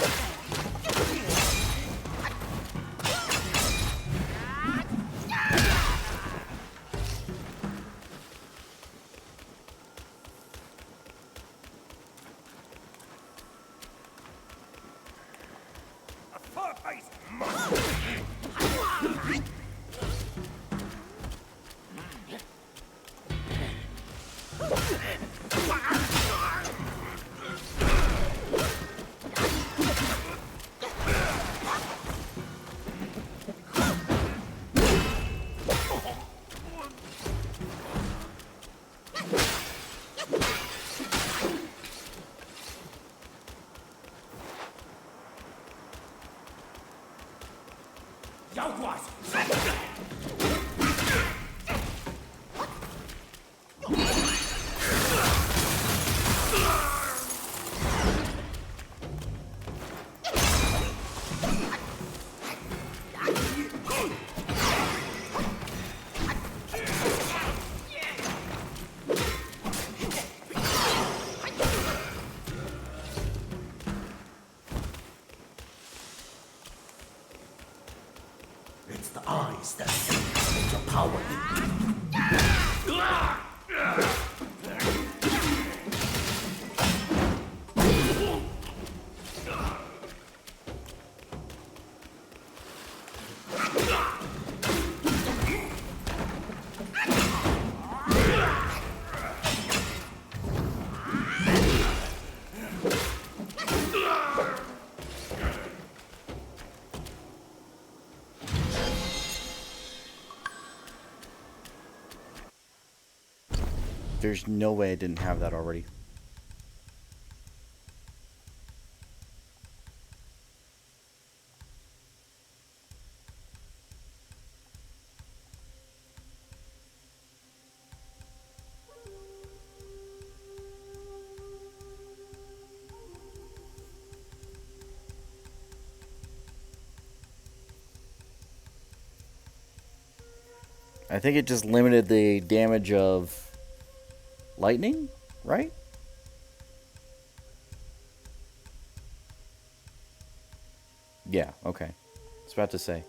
It's the eyes that see your power. There's no way I didn't have that already. I think it just limited the damage of lightning, right? Yeah, okay. I was about to say.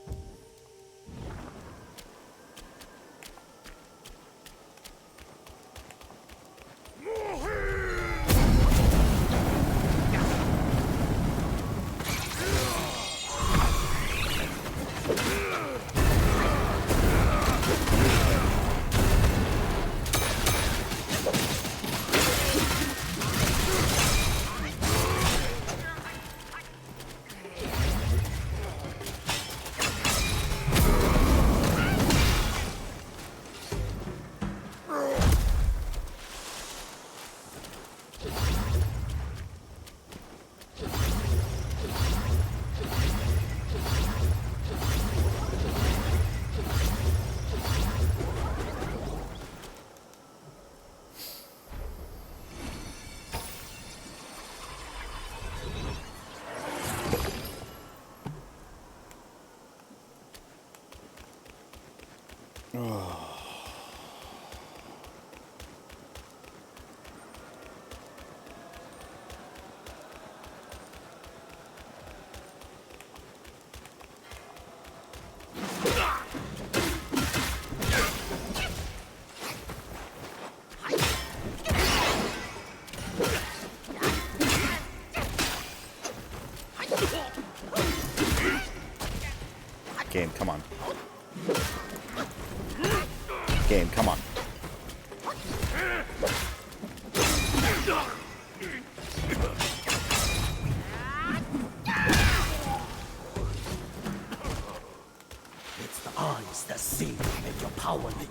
Game, come on. Game, come on. It's the eyes that see and your power link.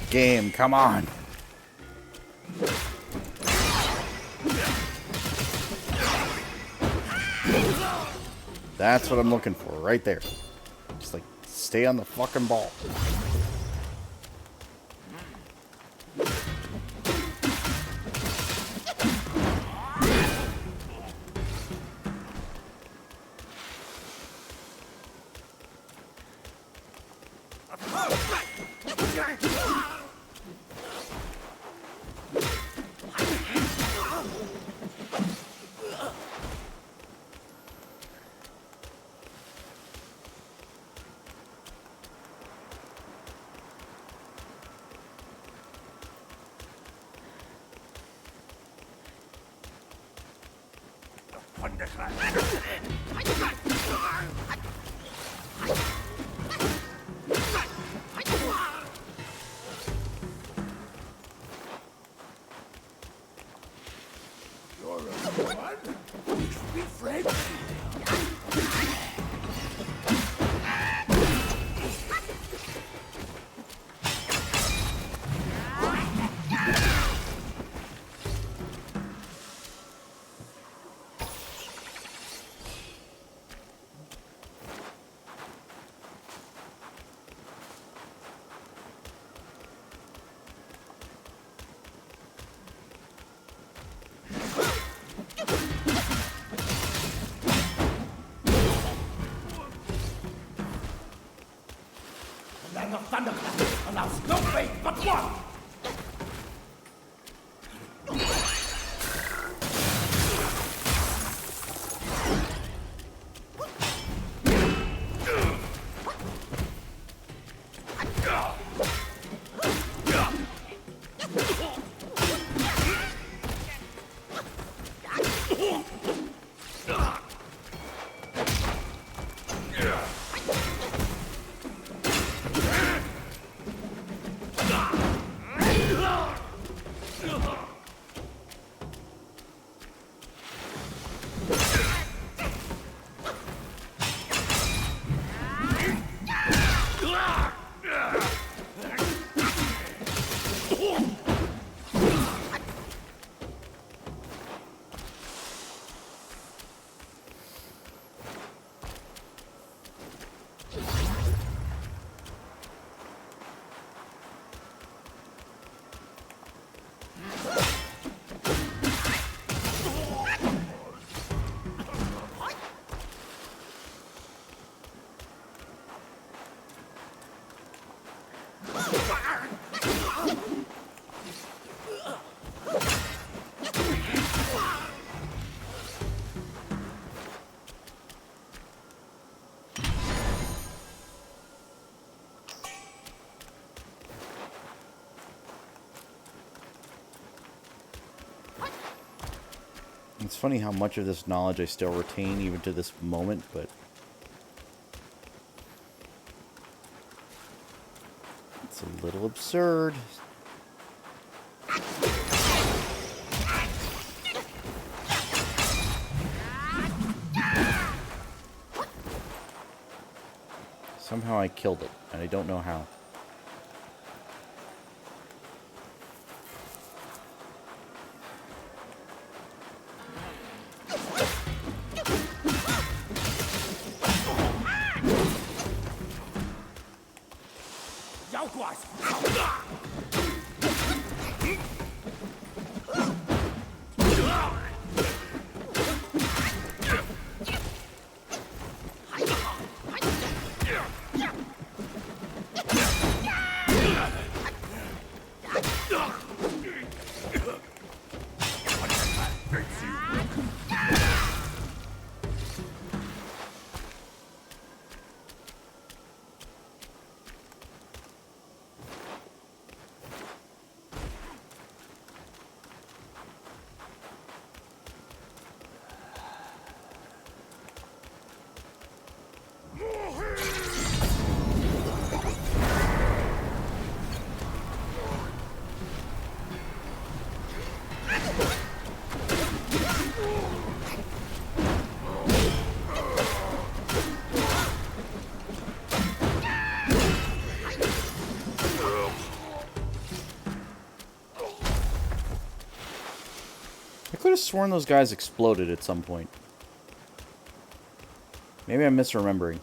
Game, come on. That's what I'm looking for, right there. Just like, stay on the fucking ball. Land of Thunderclap allows no fate but one! It's funny how much of this knowledge I still retain even to this moment, but it's a little absurd. Somehow I killed it, and I don't know how. I could have sworn those guys exploded at some point. Maybe I'm misremembering.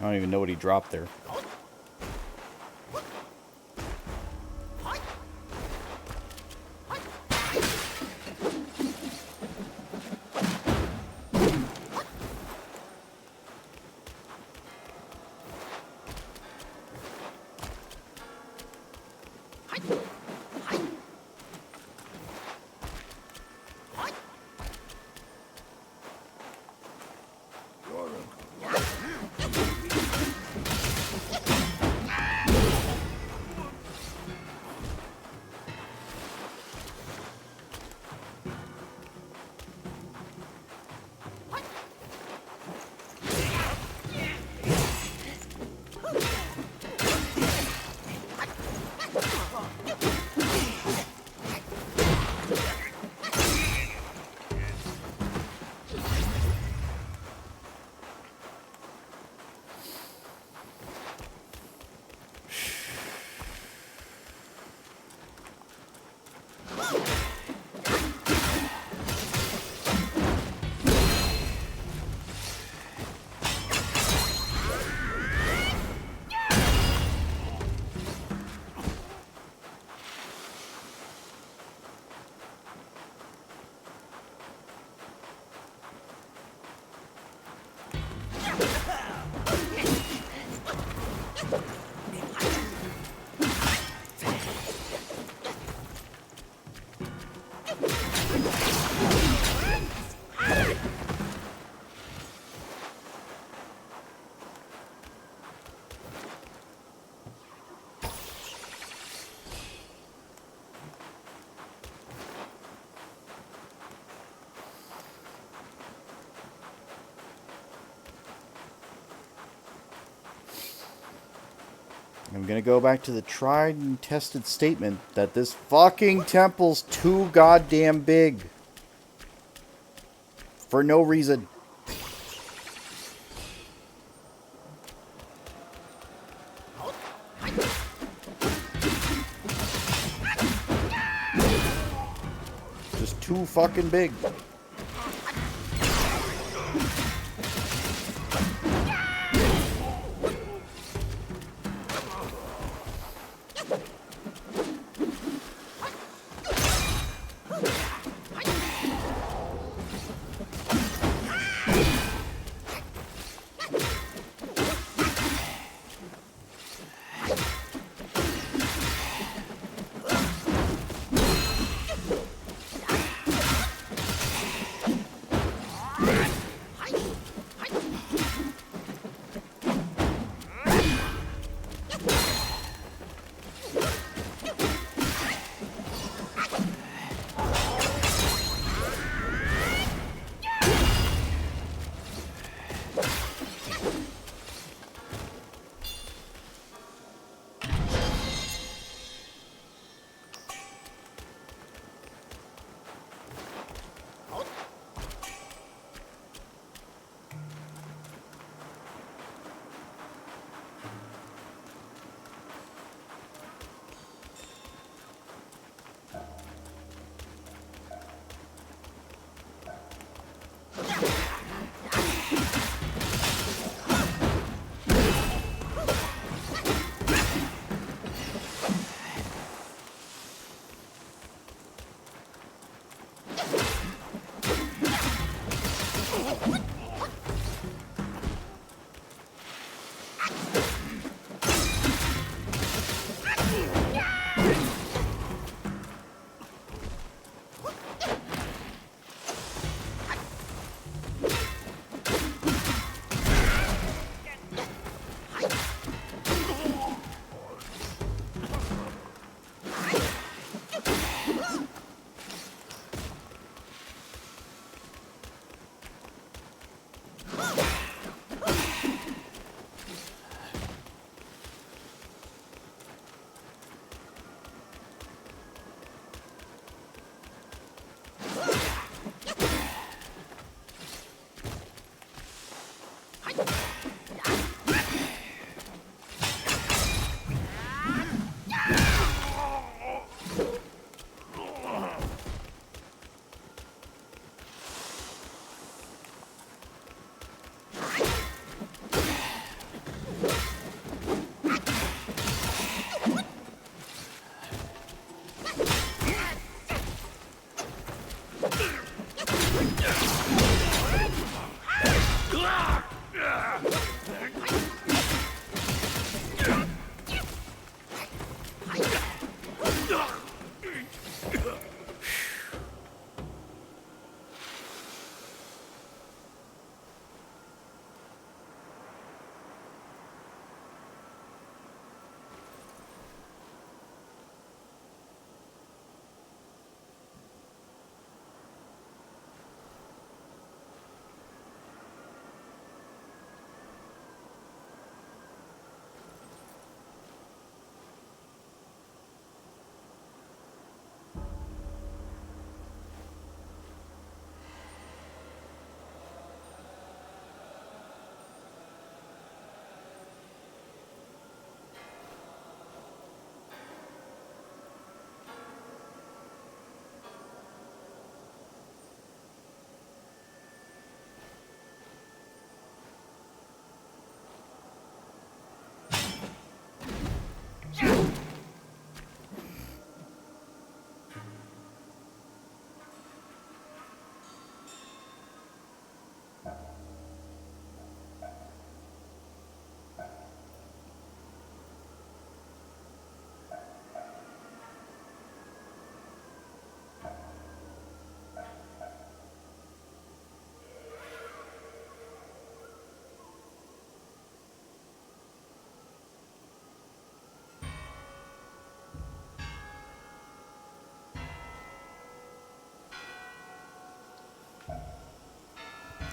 I don't even know what he dropped there. I'm gonna go back to the tried and tested statement that this fucking temple's too goddamn big. For no reason. Just too fucking big.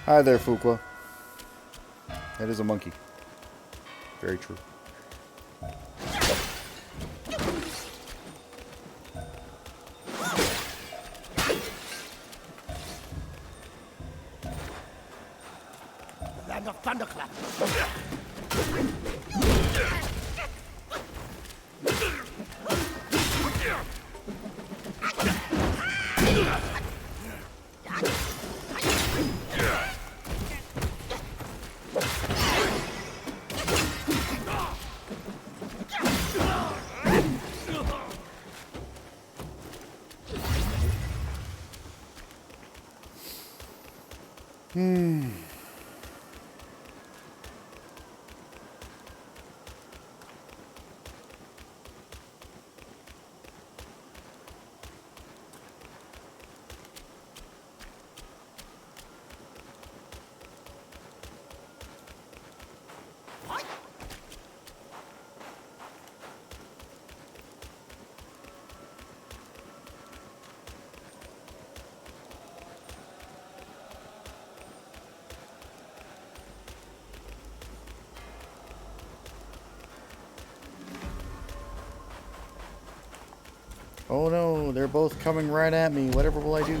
Hi there, Fuqua. That is a monkey. Very true. calling a thunderclap. Oh no, they're both coming right at me. Whatever will I do?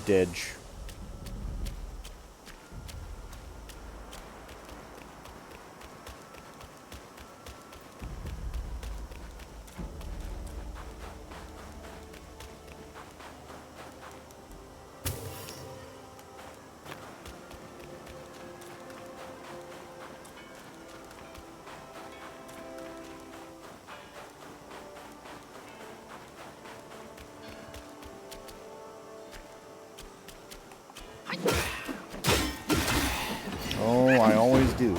Didge. Oh, I always do.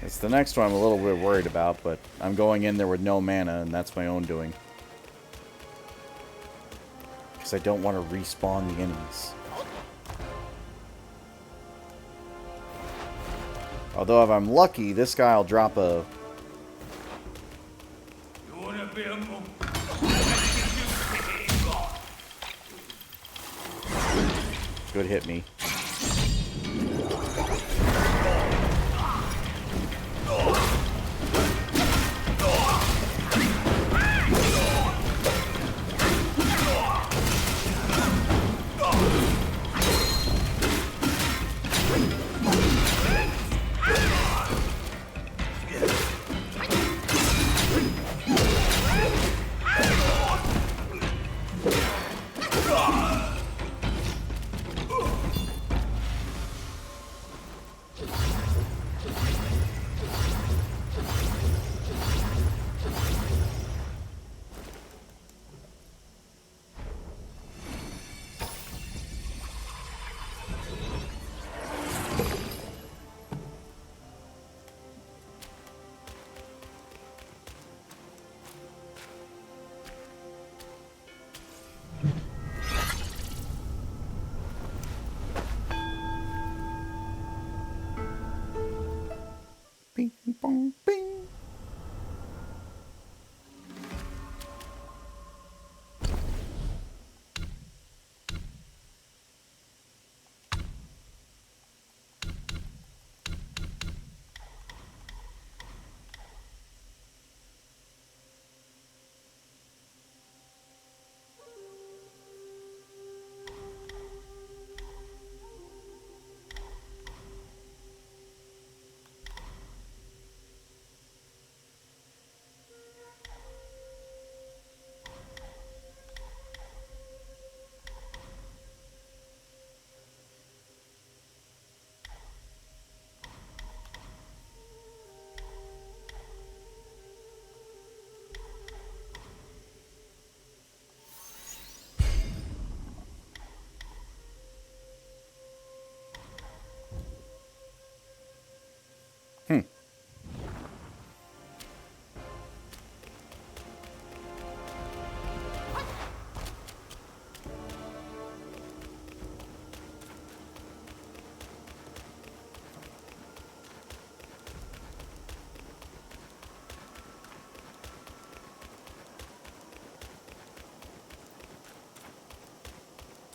It's the next one I'm a little bit worried about, but I'm going in there with no mana, and that's my own doing. Because I don't want to respawn the enemies. Although if I'm lucky, this guy will drop a... Good hit me.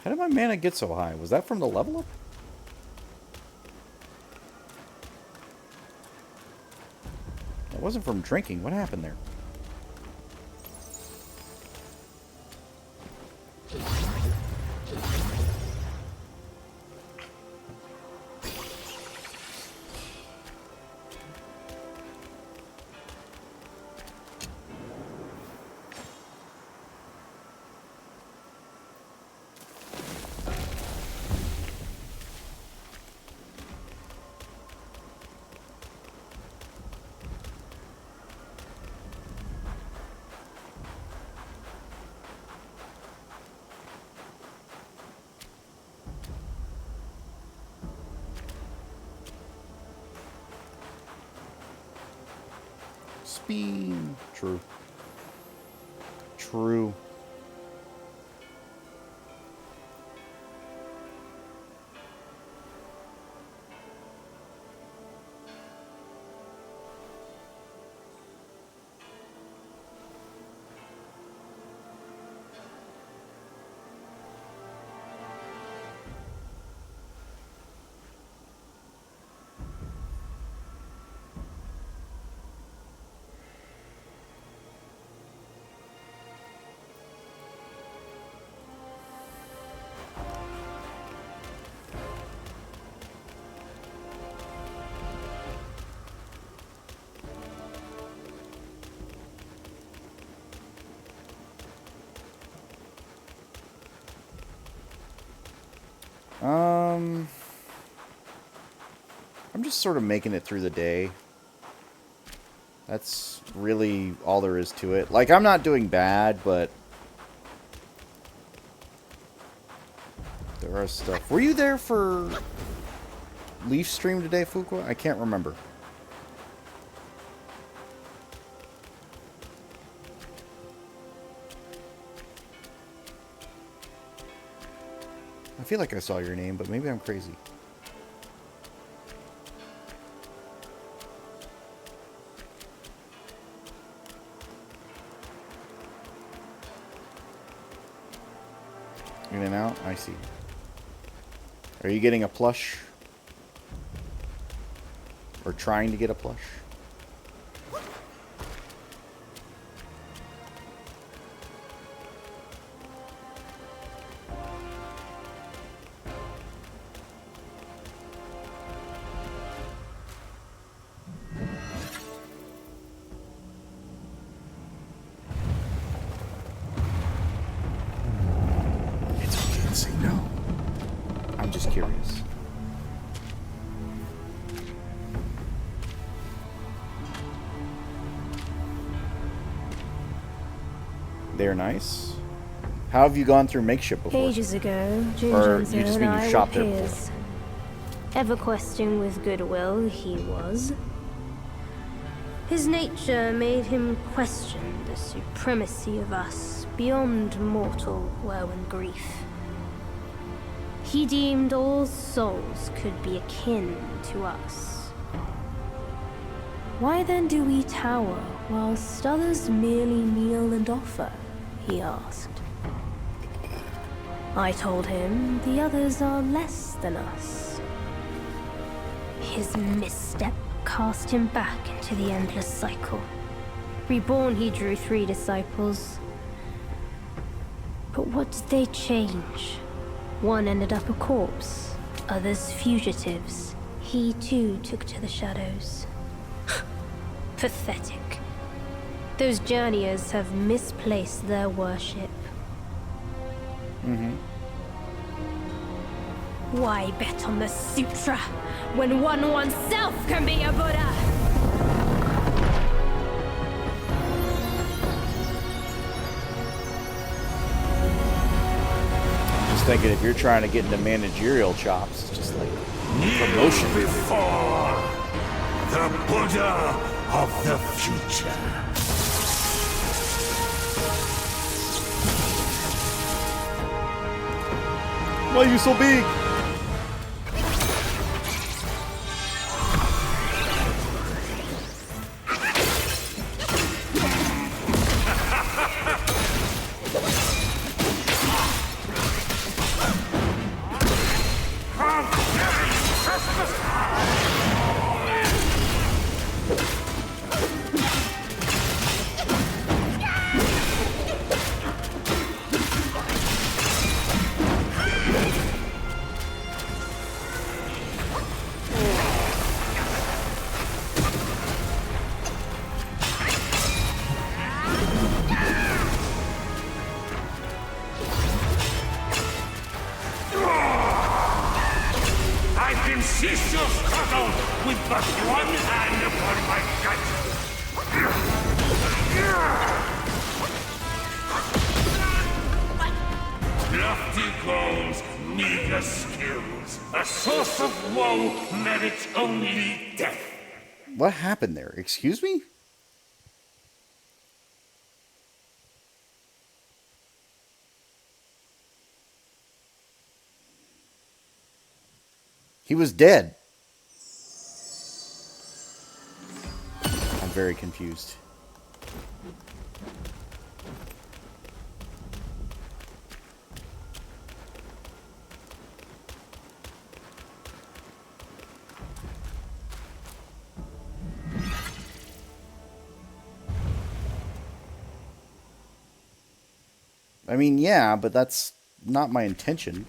How did my mana get so high? Was that from the level up? It wasn't from drinking. What happened there? Spin. True. True. I'm just sort of making it through the day. That's really all there is to it. Like, I'm not doing bad, but there are stuff. Were you there for Leaf stream today, Fuqua? I can't remember. I feel like I saw your name, but maybe I'm crazy. In and out? I see. Are you getting a plush? Or trying to get a plush? Curious. They're nice. How have you gone through makeshift before? Ages ago, Or Junjunzo you just and mean I you were shopped there peers. before? Ever questing with goodwill, he was. His nature made him question the supremacy of us beyond mortal woe and grief. He deemed all souls could be akin to us. Why then do we tower whilst others merely kneel and offer? He asked. I told him the others are less than us. His misstep cast him back into the endless cycle. Reborn, he drew 3 disciples. But what did they change? One ended up a corpse, others fugitives. He too took to the shadows. Pathetic. Those journeyers have misplaced their worship. Why bet on the sutra when one oneself can be a Buddha? Just thinking, if you're trying to get into managerial chops, it's just like promotion. Before the Buddha of the future. Why are you so big? healer skills. A source of woe merits only death. What happened there? Excuse me? He was dead. I'm very confused. I mean, yeah, but that's not my intention.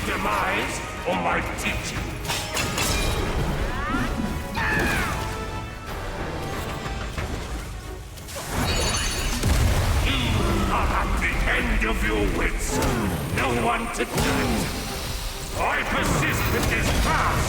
Demise or my teaching? You are at the end of your wits. No one to judge. I persist with this path.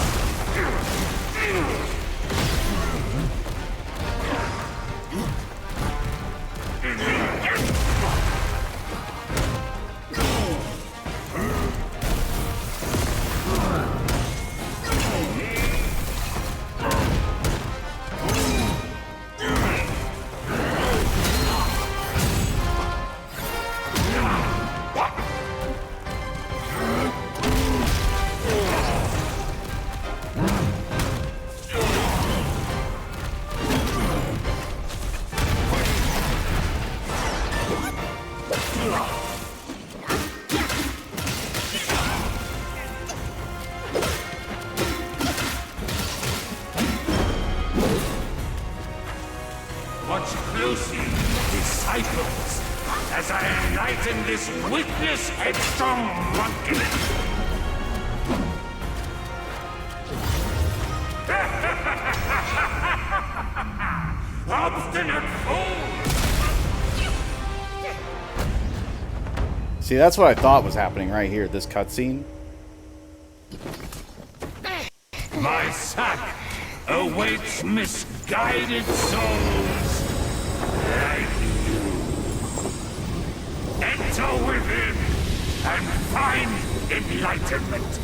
Watch closely, disciples, as I enlighten this witless, headstrong monkey. Obstinate fool! See, that's what I thought was happening right here, this cutscene. My sack awaits misguided souls like you. Enter within and find enlightenment.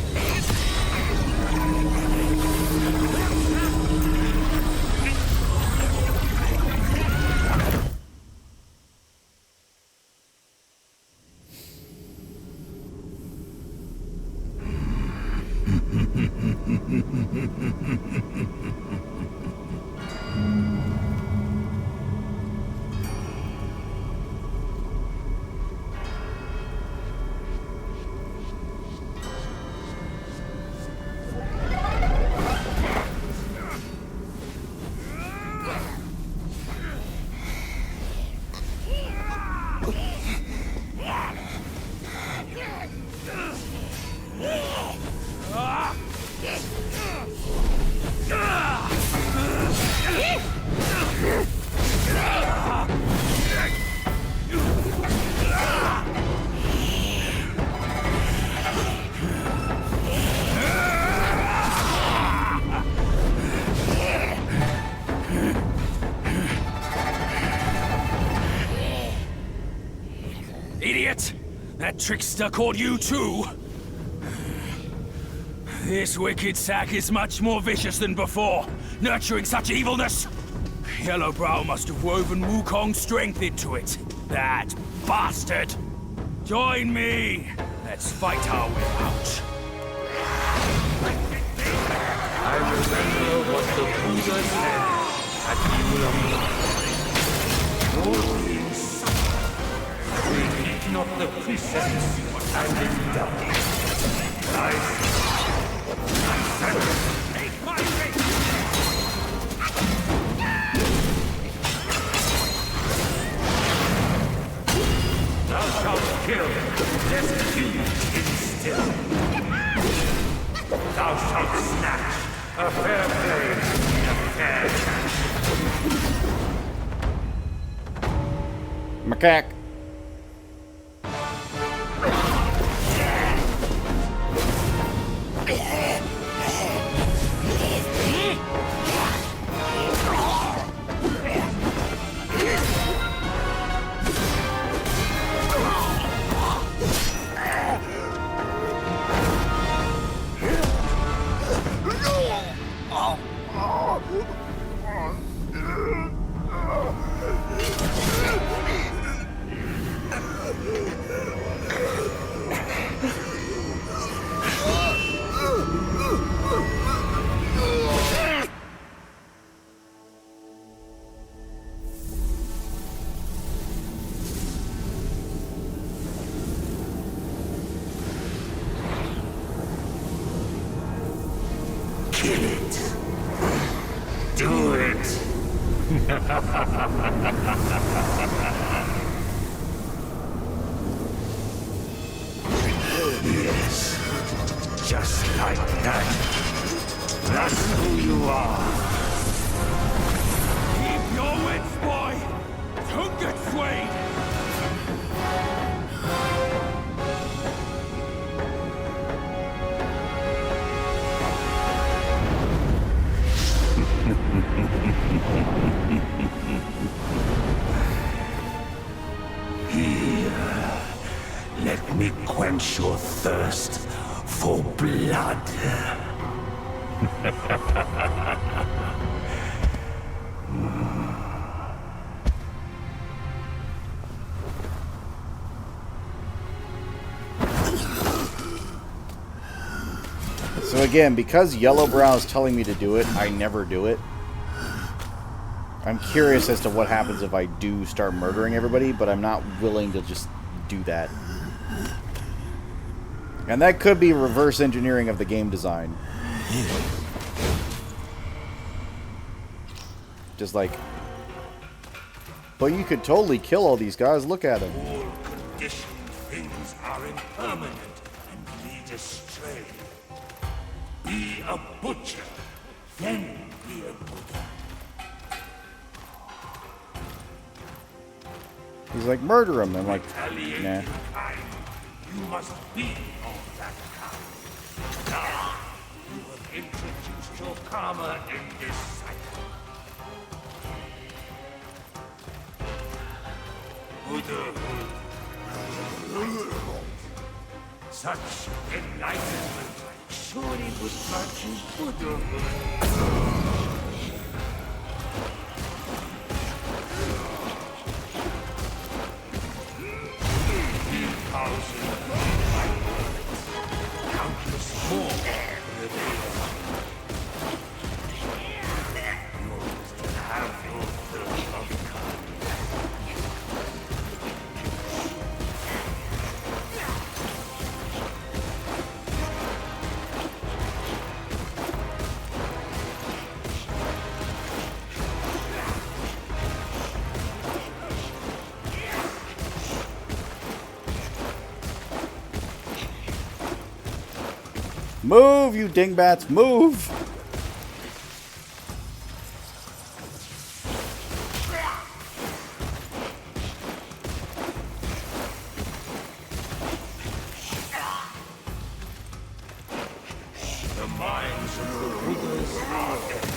Idiot! That trickster called you too? This wicked sack is much more vicious than before, nurturing such evilness. Yellowbrow must have woven Wukong's strength into it. That bastard! Join me! Let's fight our way out. I remember what the Buddha said at Yulong. We heed not the precepts and indulge. I said, make my way. thou shalt snatch a fair blade in a fair chance. Macaque. Kill it. Do it. Yes. Just like that. That's who you are. Keep your wits, boy! Don't get swayed! Here, let me quench your thirst for blood. So again, because Yellowbrow is telling me to do it, I never do it. I'm curious as to what happens if I do start murdering everybody, but I'm not willing to just do that. And that could be reverse engineering of the game design. Just like, but you could totally kill all these guys. Look at them. All conditioned things are impermanent and lead astray. Be a butcher, then be a Buddha. He's like, murder him. I'm like, nah. Kind. You must be of that kind. Now, you have introduced your karma in this cycle. Buddhahood. Such enlightenment surely would grant you Buddhahood. Countless more have your fill of karma. Move, you dingbats, move! The minds of the Buddhas are dead.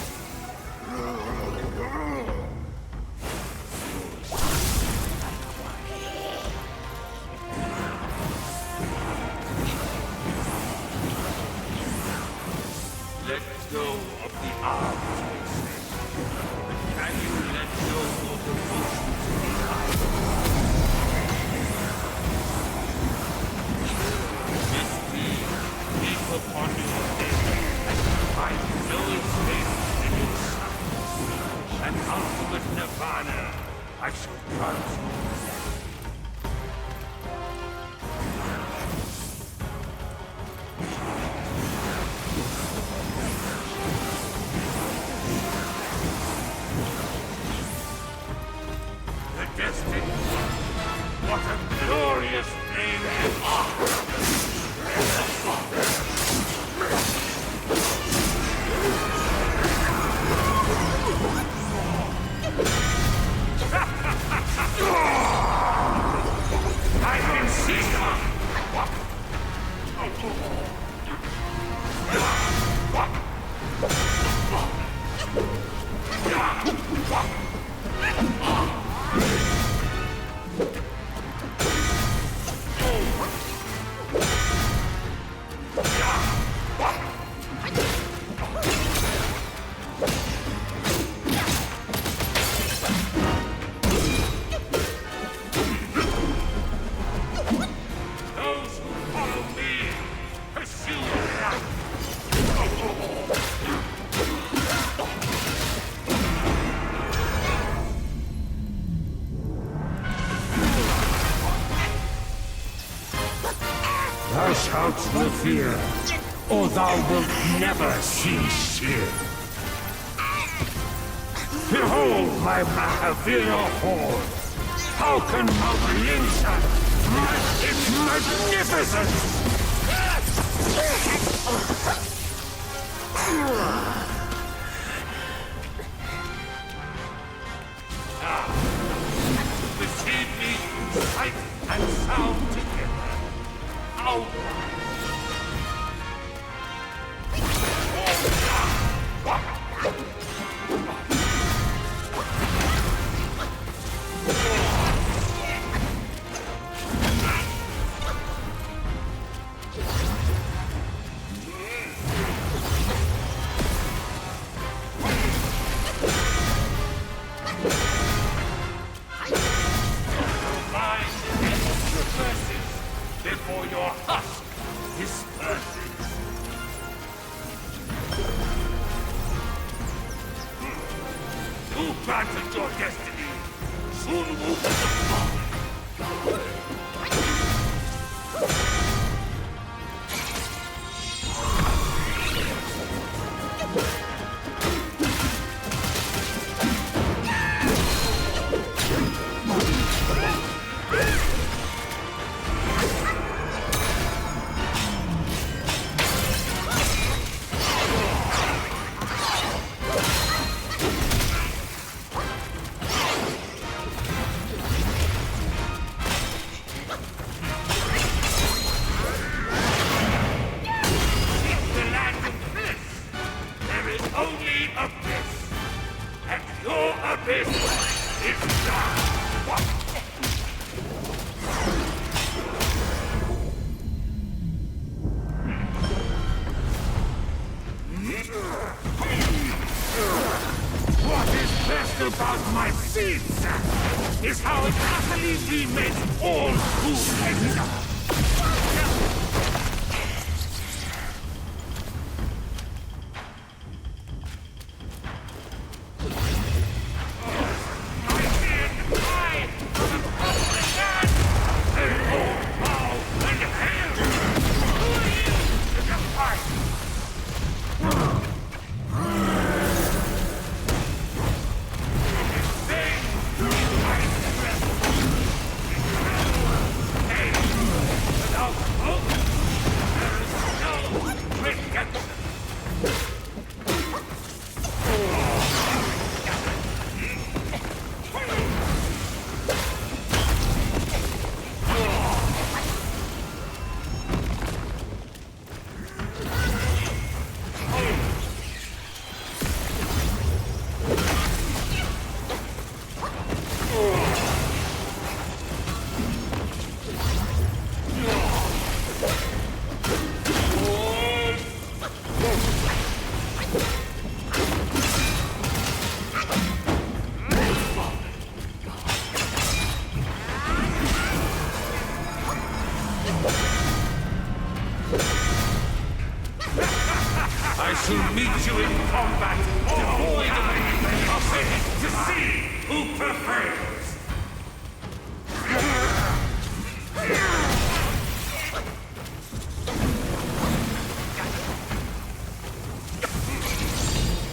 Let go of the arms, can you let go of the motions behind? This being leap upon your head and find no escape in its sight. An ultimate nirvana I shall grant you. The destined one. What a glorious name you are! Those who follow me pursue life. Thou shalt not fear, or thou wilt never see fear. Behold my Mahavira horde! How can Mount Linsa match its magnificence? Receive me in sight and sound together. Out! Before your husk disperses. Who granted your destiny? Sun Wukong. Only abyss, and your abyss is now. What is best about my seeds is how it utterly remakes all who I shall meet you in combat, devoid of it, to see who prevails.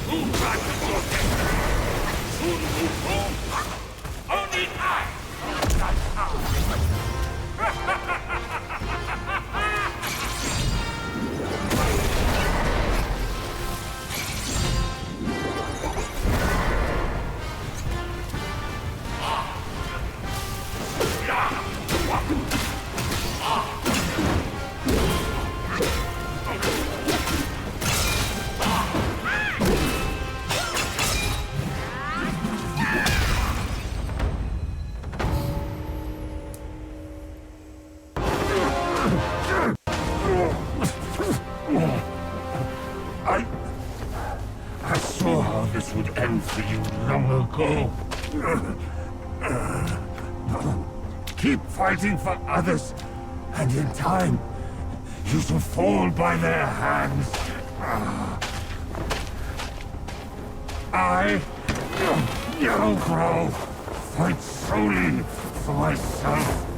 Who granted your destiny? Sun Wukong? Only I know that power. this would end for you long ago. Keep fighting for others, and in time, you shall fall by their hands. I, Yellowcrow, fight solely for myself.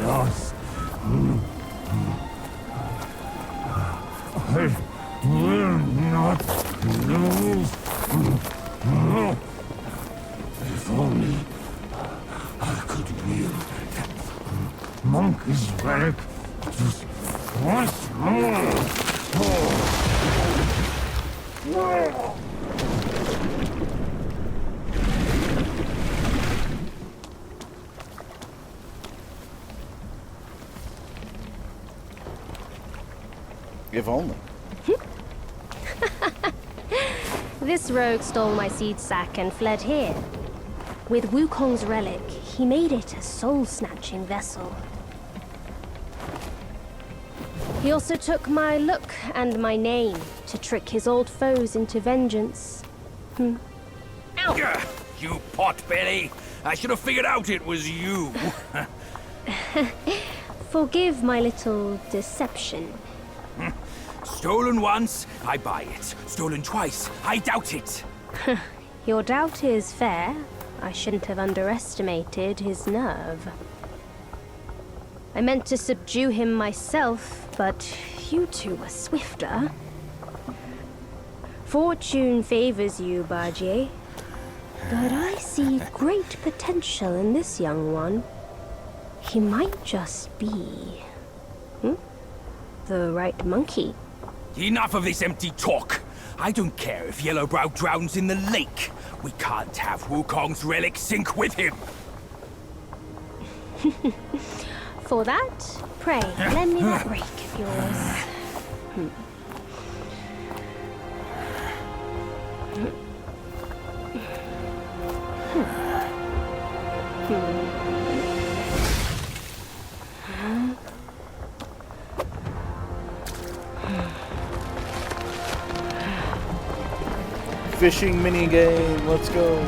Lost. I will not lose. If only I could wield that monkey's relic just once more. If only. This rogue stole my seed sack and fled here. With Wukong's relic, he made it a soul-snatching vessel. He also took my look and my name to trick his old foes into vengeance. Ow! You potbelly! I should have figured out it was you. Forgive my little deception. Stolen once, I buy it. Stolen twice, I doubt it. Your doubt is fair. I shouldn't have underestimated his nerve. I meant to subdue him myself, but you two were swifter. Fortune favors you, Bajie. But I see great potential in this young one. He might just be... the right monkey. Enough of this empty talk. I don't care if Yellowbrow drowns in the lake. We can't have Wukong's relic sink with him. For that, pray, lend me that rake of yours. Fishing minigame, let's go.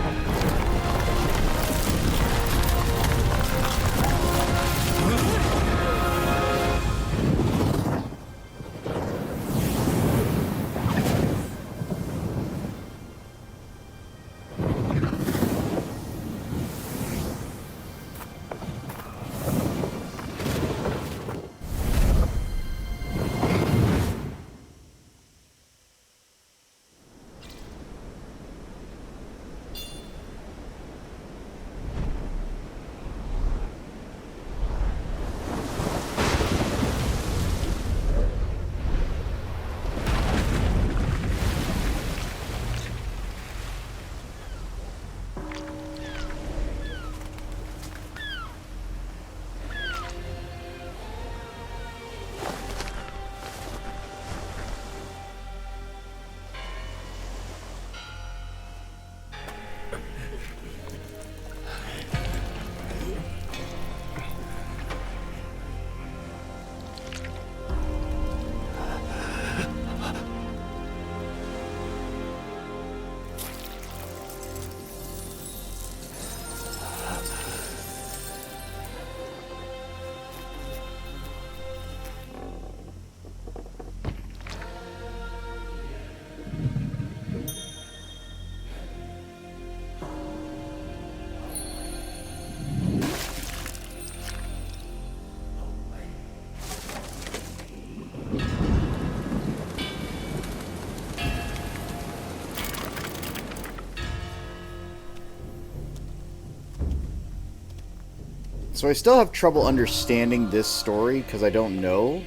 So I still have trouble understanding this story because I don't know.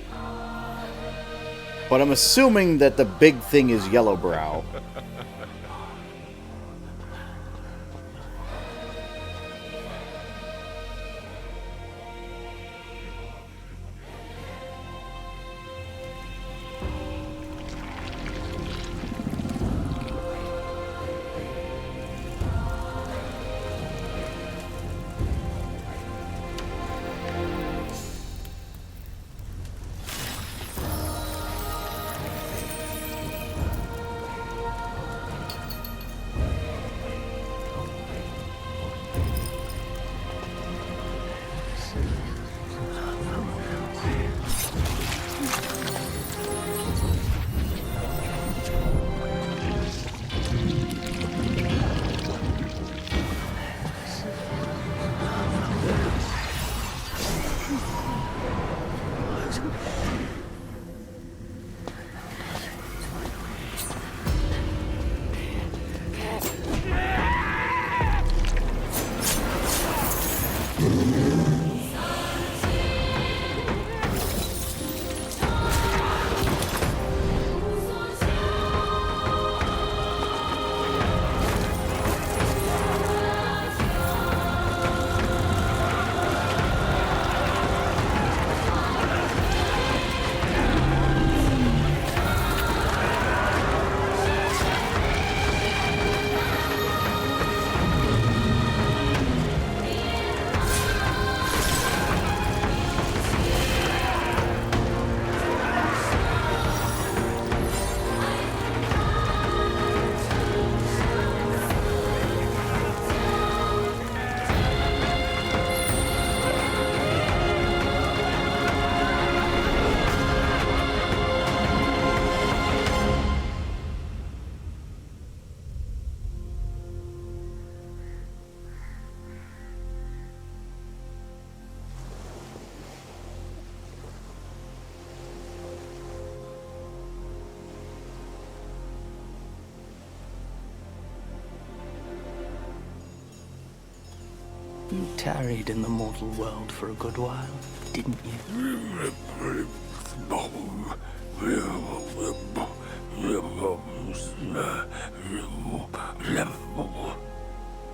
But I'm assuming that the big thing is Yellowbrow. You tarried in the mortal world for a good while, didn't you?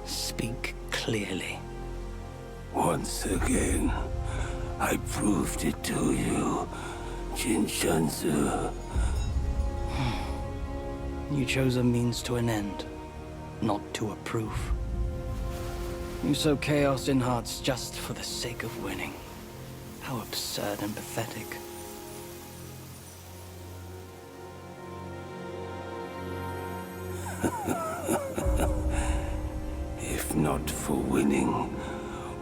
Speak clearly. Once again, I proved it to you, Jinshansu. You chose a means to an end, not to a proof. You sow chaos in hearts just for the sake of winning. How absurd and pathetic. If not for winning,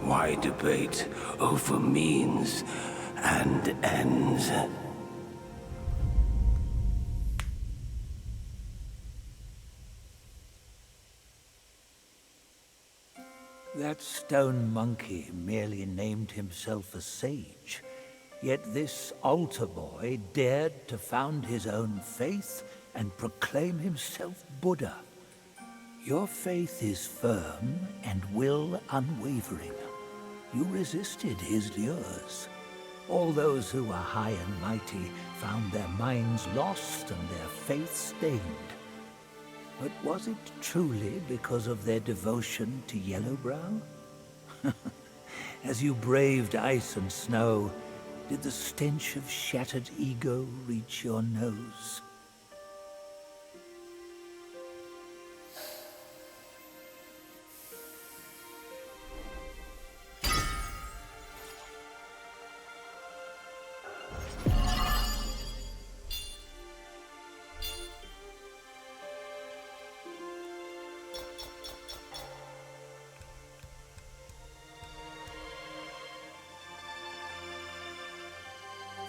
why debate over means and ends? That stone monkey merely named himself a sage, yet this altar boy dared to found his own faith and proclaim himself Buddha. Your faith is firm and will unwavering. You resisted his lures. All those who were high and mighty found their minds lost and their faith stained. But was it truly because of their devotion to Yellowbrow? As you braved ice and snow, did the stench of shattered ego reach your nose?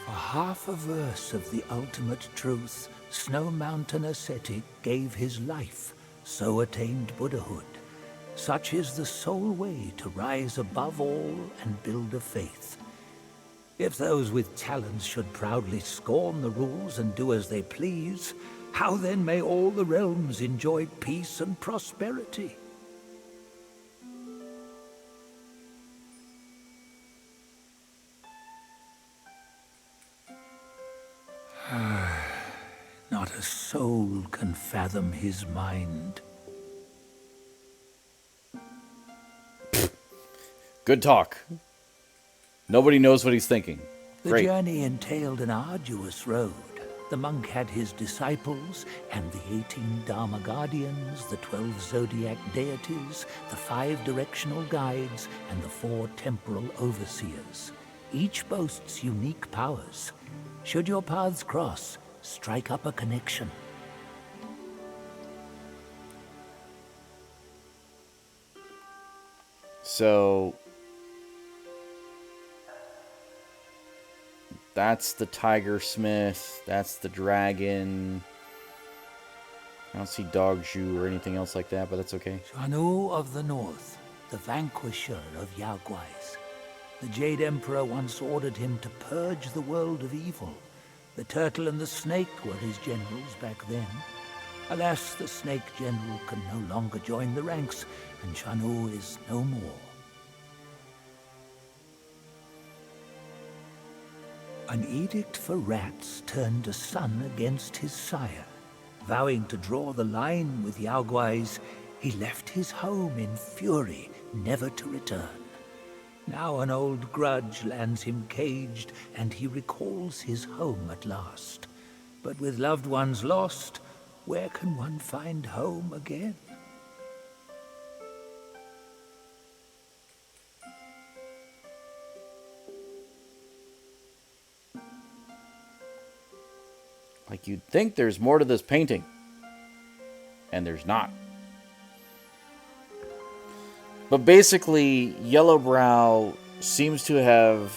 For half a verse of the ultimate truth, Snow Mountain ascetic gave his life, so attained Buddhahood. Such is the sole way to rise above all and build a faith. If those with talents should proudly scorn the rules and do as they please, how then may all the realms enjoy peace and prosperity? Not a soul can fathom his mind. Good talk. Nobody knows what he's thinking. The Great. journey entailed an arduous road. The monk had his disciples, and the 18 Dharma Guardians, the 12 Zodiac deities, the 5 directional guides, and the 4 temporal overseers. Each boasts unique powers. Should your paths cross, strike up a connection. So that's the Tiger Smith. That's the dragon. I don't see Dog Zhu or anything else like that, but that's okay. Shanu of the North, the vanquisher of Yaoguais. The Jade Emperor once ordered him to purge the world of evil. The turtle and the snake were his generals back then. Alas, the snake general can no longer join the ranks, and Shanu is no more. An edict for rats turned a son against his sire. Vowing to draw the line with Yaoguais, he left his home in fury, never to return. Now an old grudge lands him caged, and he recalls his home at last. But with loved ones lost, where can one find home again? Like, you'd think there's more to this painting. And there's not. But basically, Yellowbrow seems to have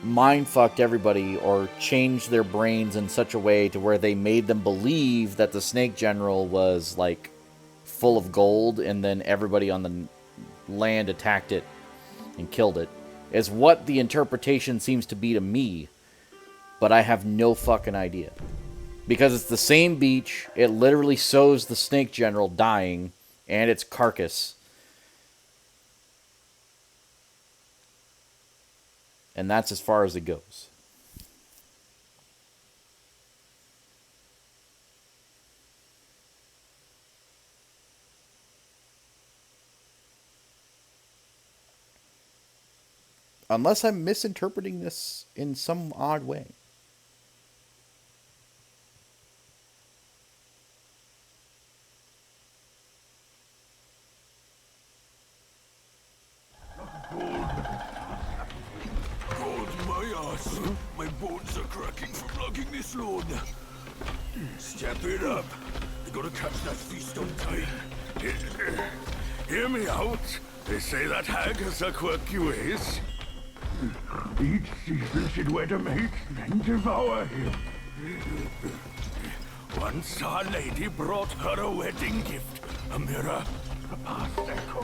mind-fucked everybody or changed their brains in such a way to where they made them believe that the Snake General was, like, full of gold, and then everybody on the land attacked it and killed it. Is what the interpretation seems to be to me. But I have no fucking idea. Because it's the same beach, it literally shows the Snake General dying, and its carcass. And that's as far as it goes. Unless I'm misinterpreting this in some odd way. God, my ass. My bones are cracking from lugging this load. Step it up. You gotta catch that feast on time. Hear me out. They say that hag has her quirky ways. Each season she'd wed a mate, then devour him. Once our lady brought her a wedding gift. A mirror. The past echo.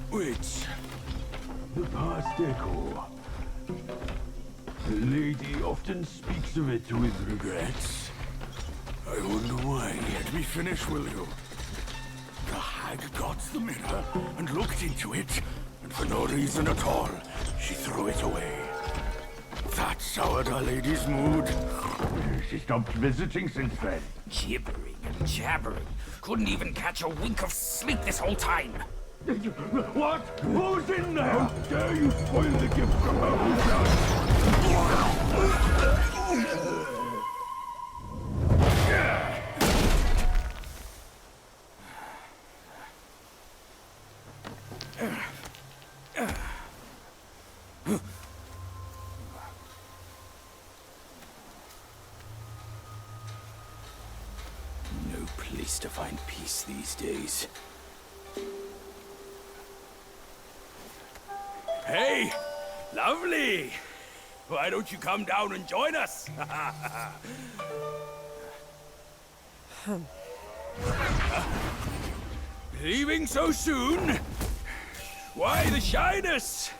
Which? The past echo. The lady often speaks of it with regrets. I wonder why. Let me finish, will you? The hag got the mirror and looked into it, and for no reason at all, she threw it away. That soured our lady's mood. She stopped visiting since then. Gibbering and jabbering. Couldn't even catch a wink of sleep this whole time. What? Who's in there? How dare you spoil the gift from her who does? No place to find peace these days. Hey! Lovely! Why don't you come down and join us? Leaving so soon? Why the shyness?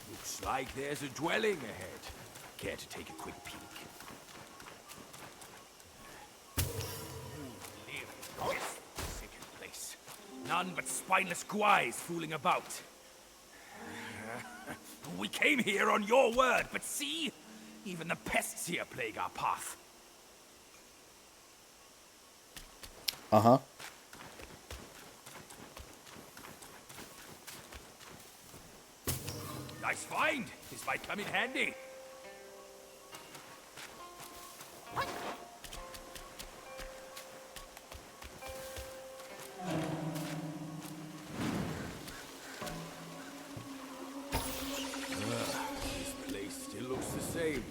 Looks like there's a dwelling ahead. Care to take a quick peek? Second place. None but spineless guys fooling about. We came here on your word, but see? Even the pests here plague our path. Uh-huh. Nice find. This might come in handy. This place still looks the same.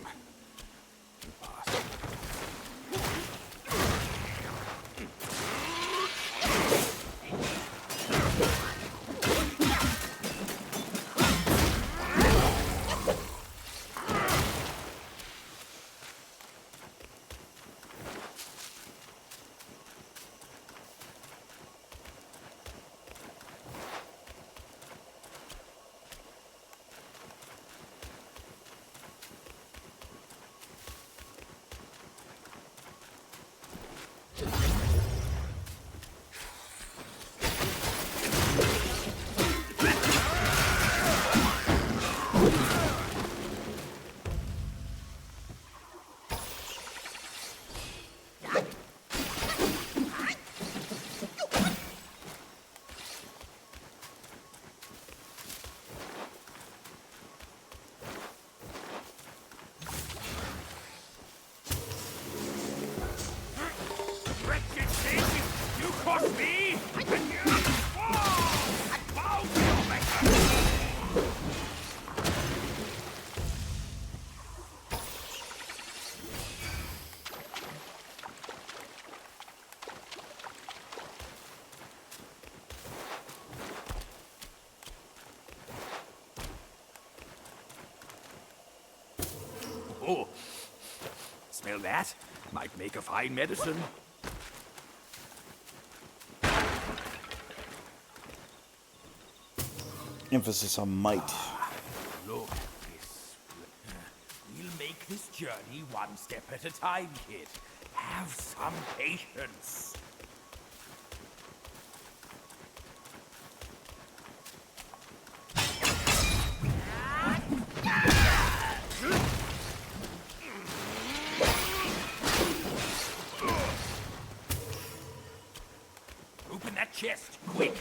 Smell that? Might make a fine medicine. Emphasis on might. Look at this. We'll make this journey one step at a time, kid. Have some patience. Open that chest, quick!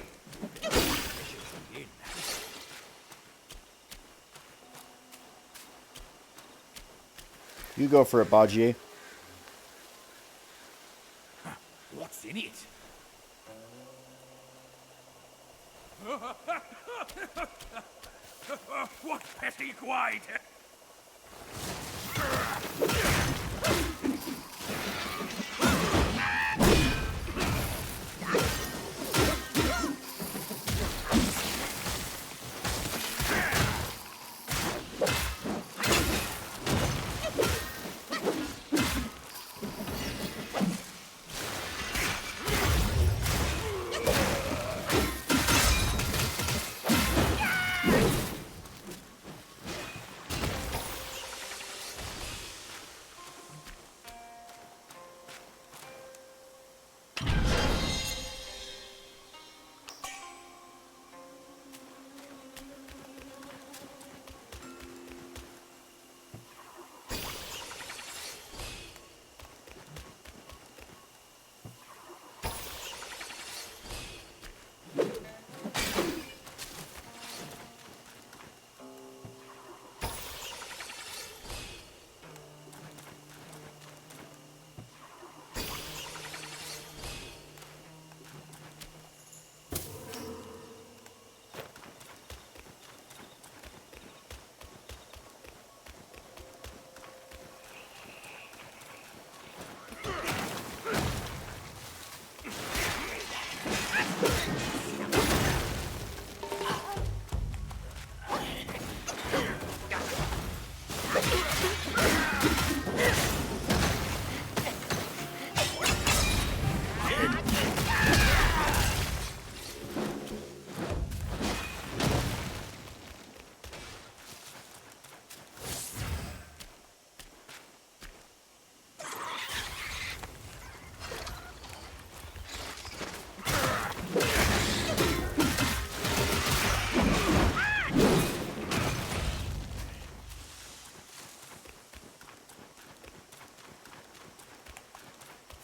You go for it, Bajier. What's in it? What petty guide!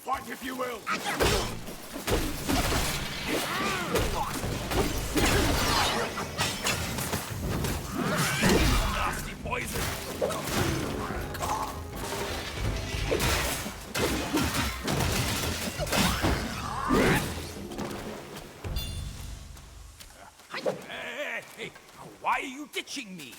Fight if you will! Nasty poison! Hey, why are you ditching me?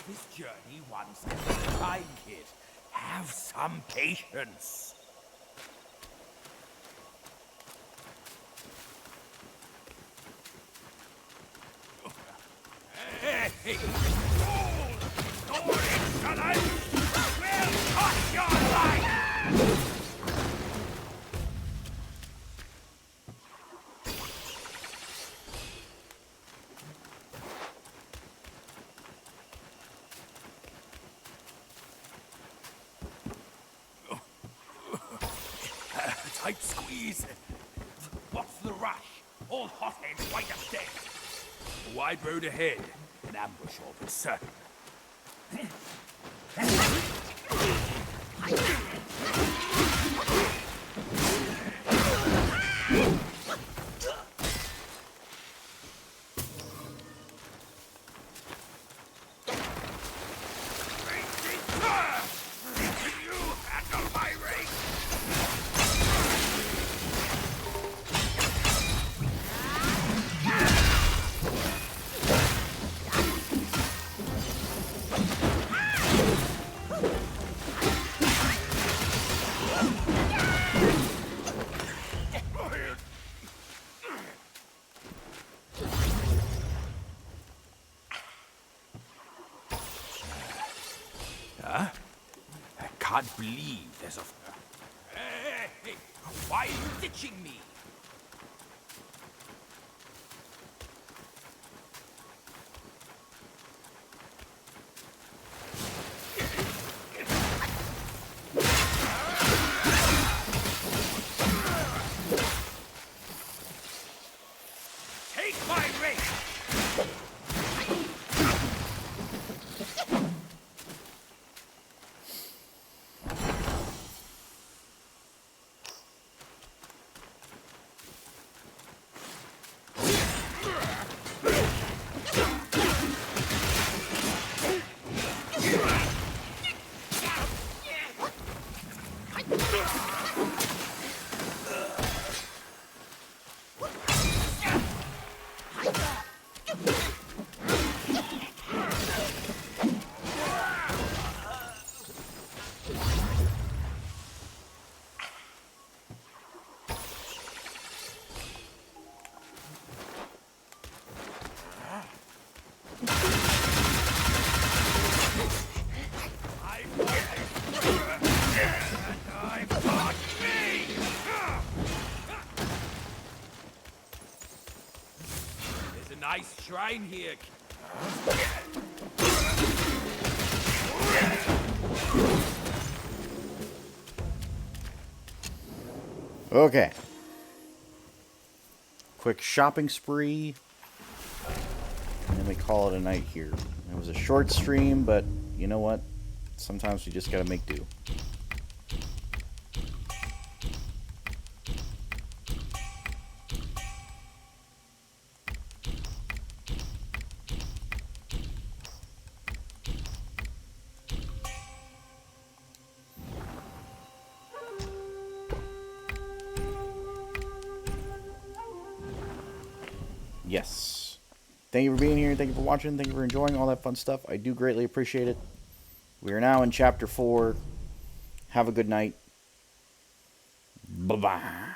This journey one step at a time, kid. Have some patience. Hey! We'll cut your life! Tight squeeze. What's the rush? All hotheads right up dead. A wide road ahead. An ambush orbit, certain. can't believe there's a... Hey, why are you ditching me? Take my ring! There's a nice shrine here. Okay. Quick shopping spree. And then we call it a night here. It was a short stream, but you know what? Sometimes we just gotta make do. Yes. Thank you for being here. Thank you for watching. Thank you for enjoying all that fun stuff. I do greatly appreciate it. We are now in Chapter 4. Have a good night. Bye-bye.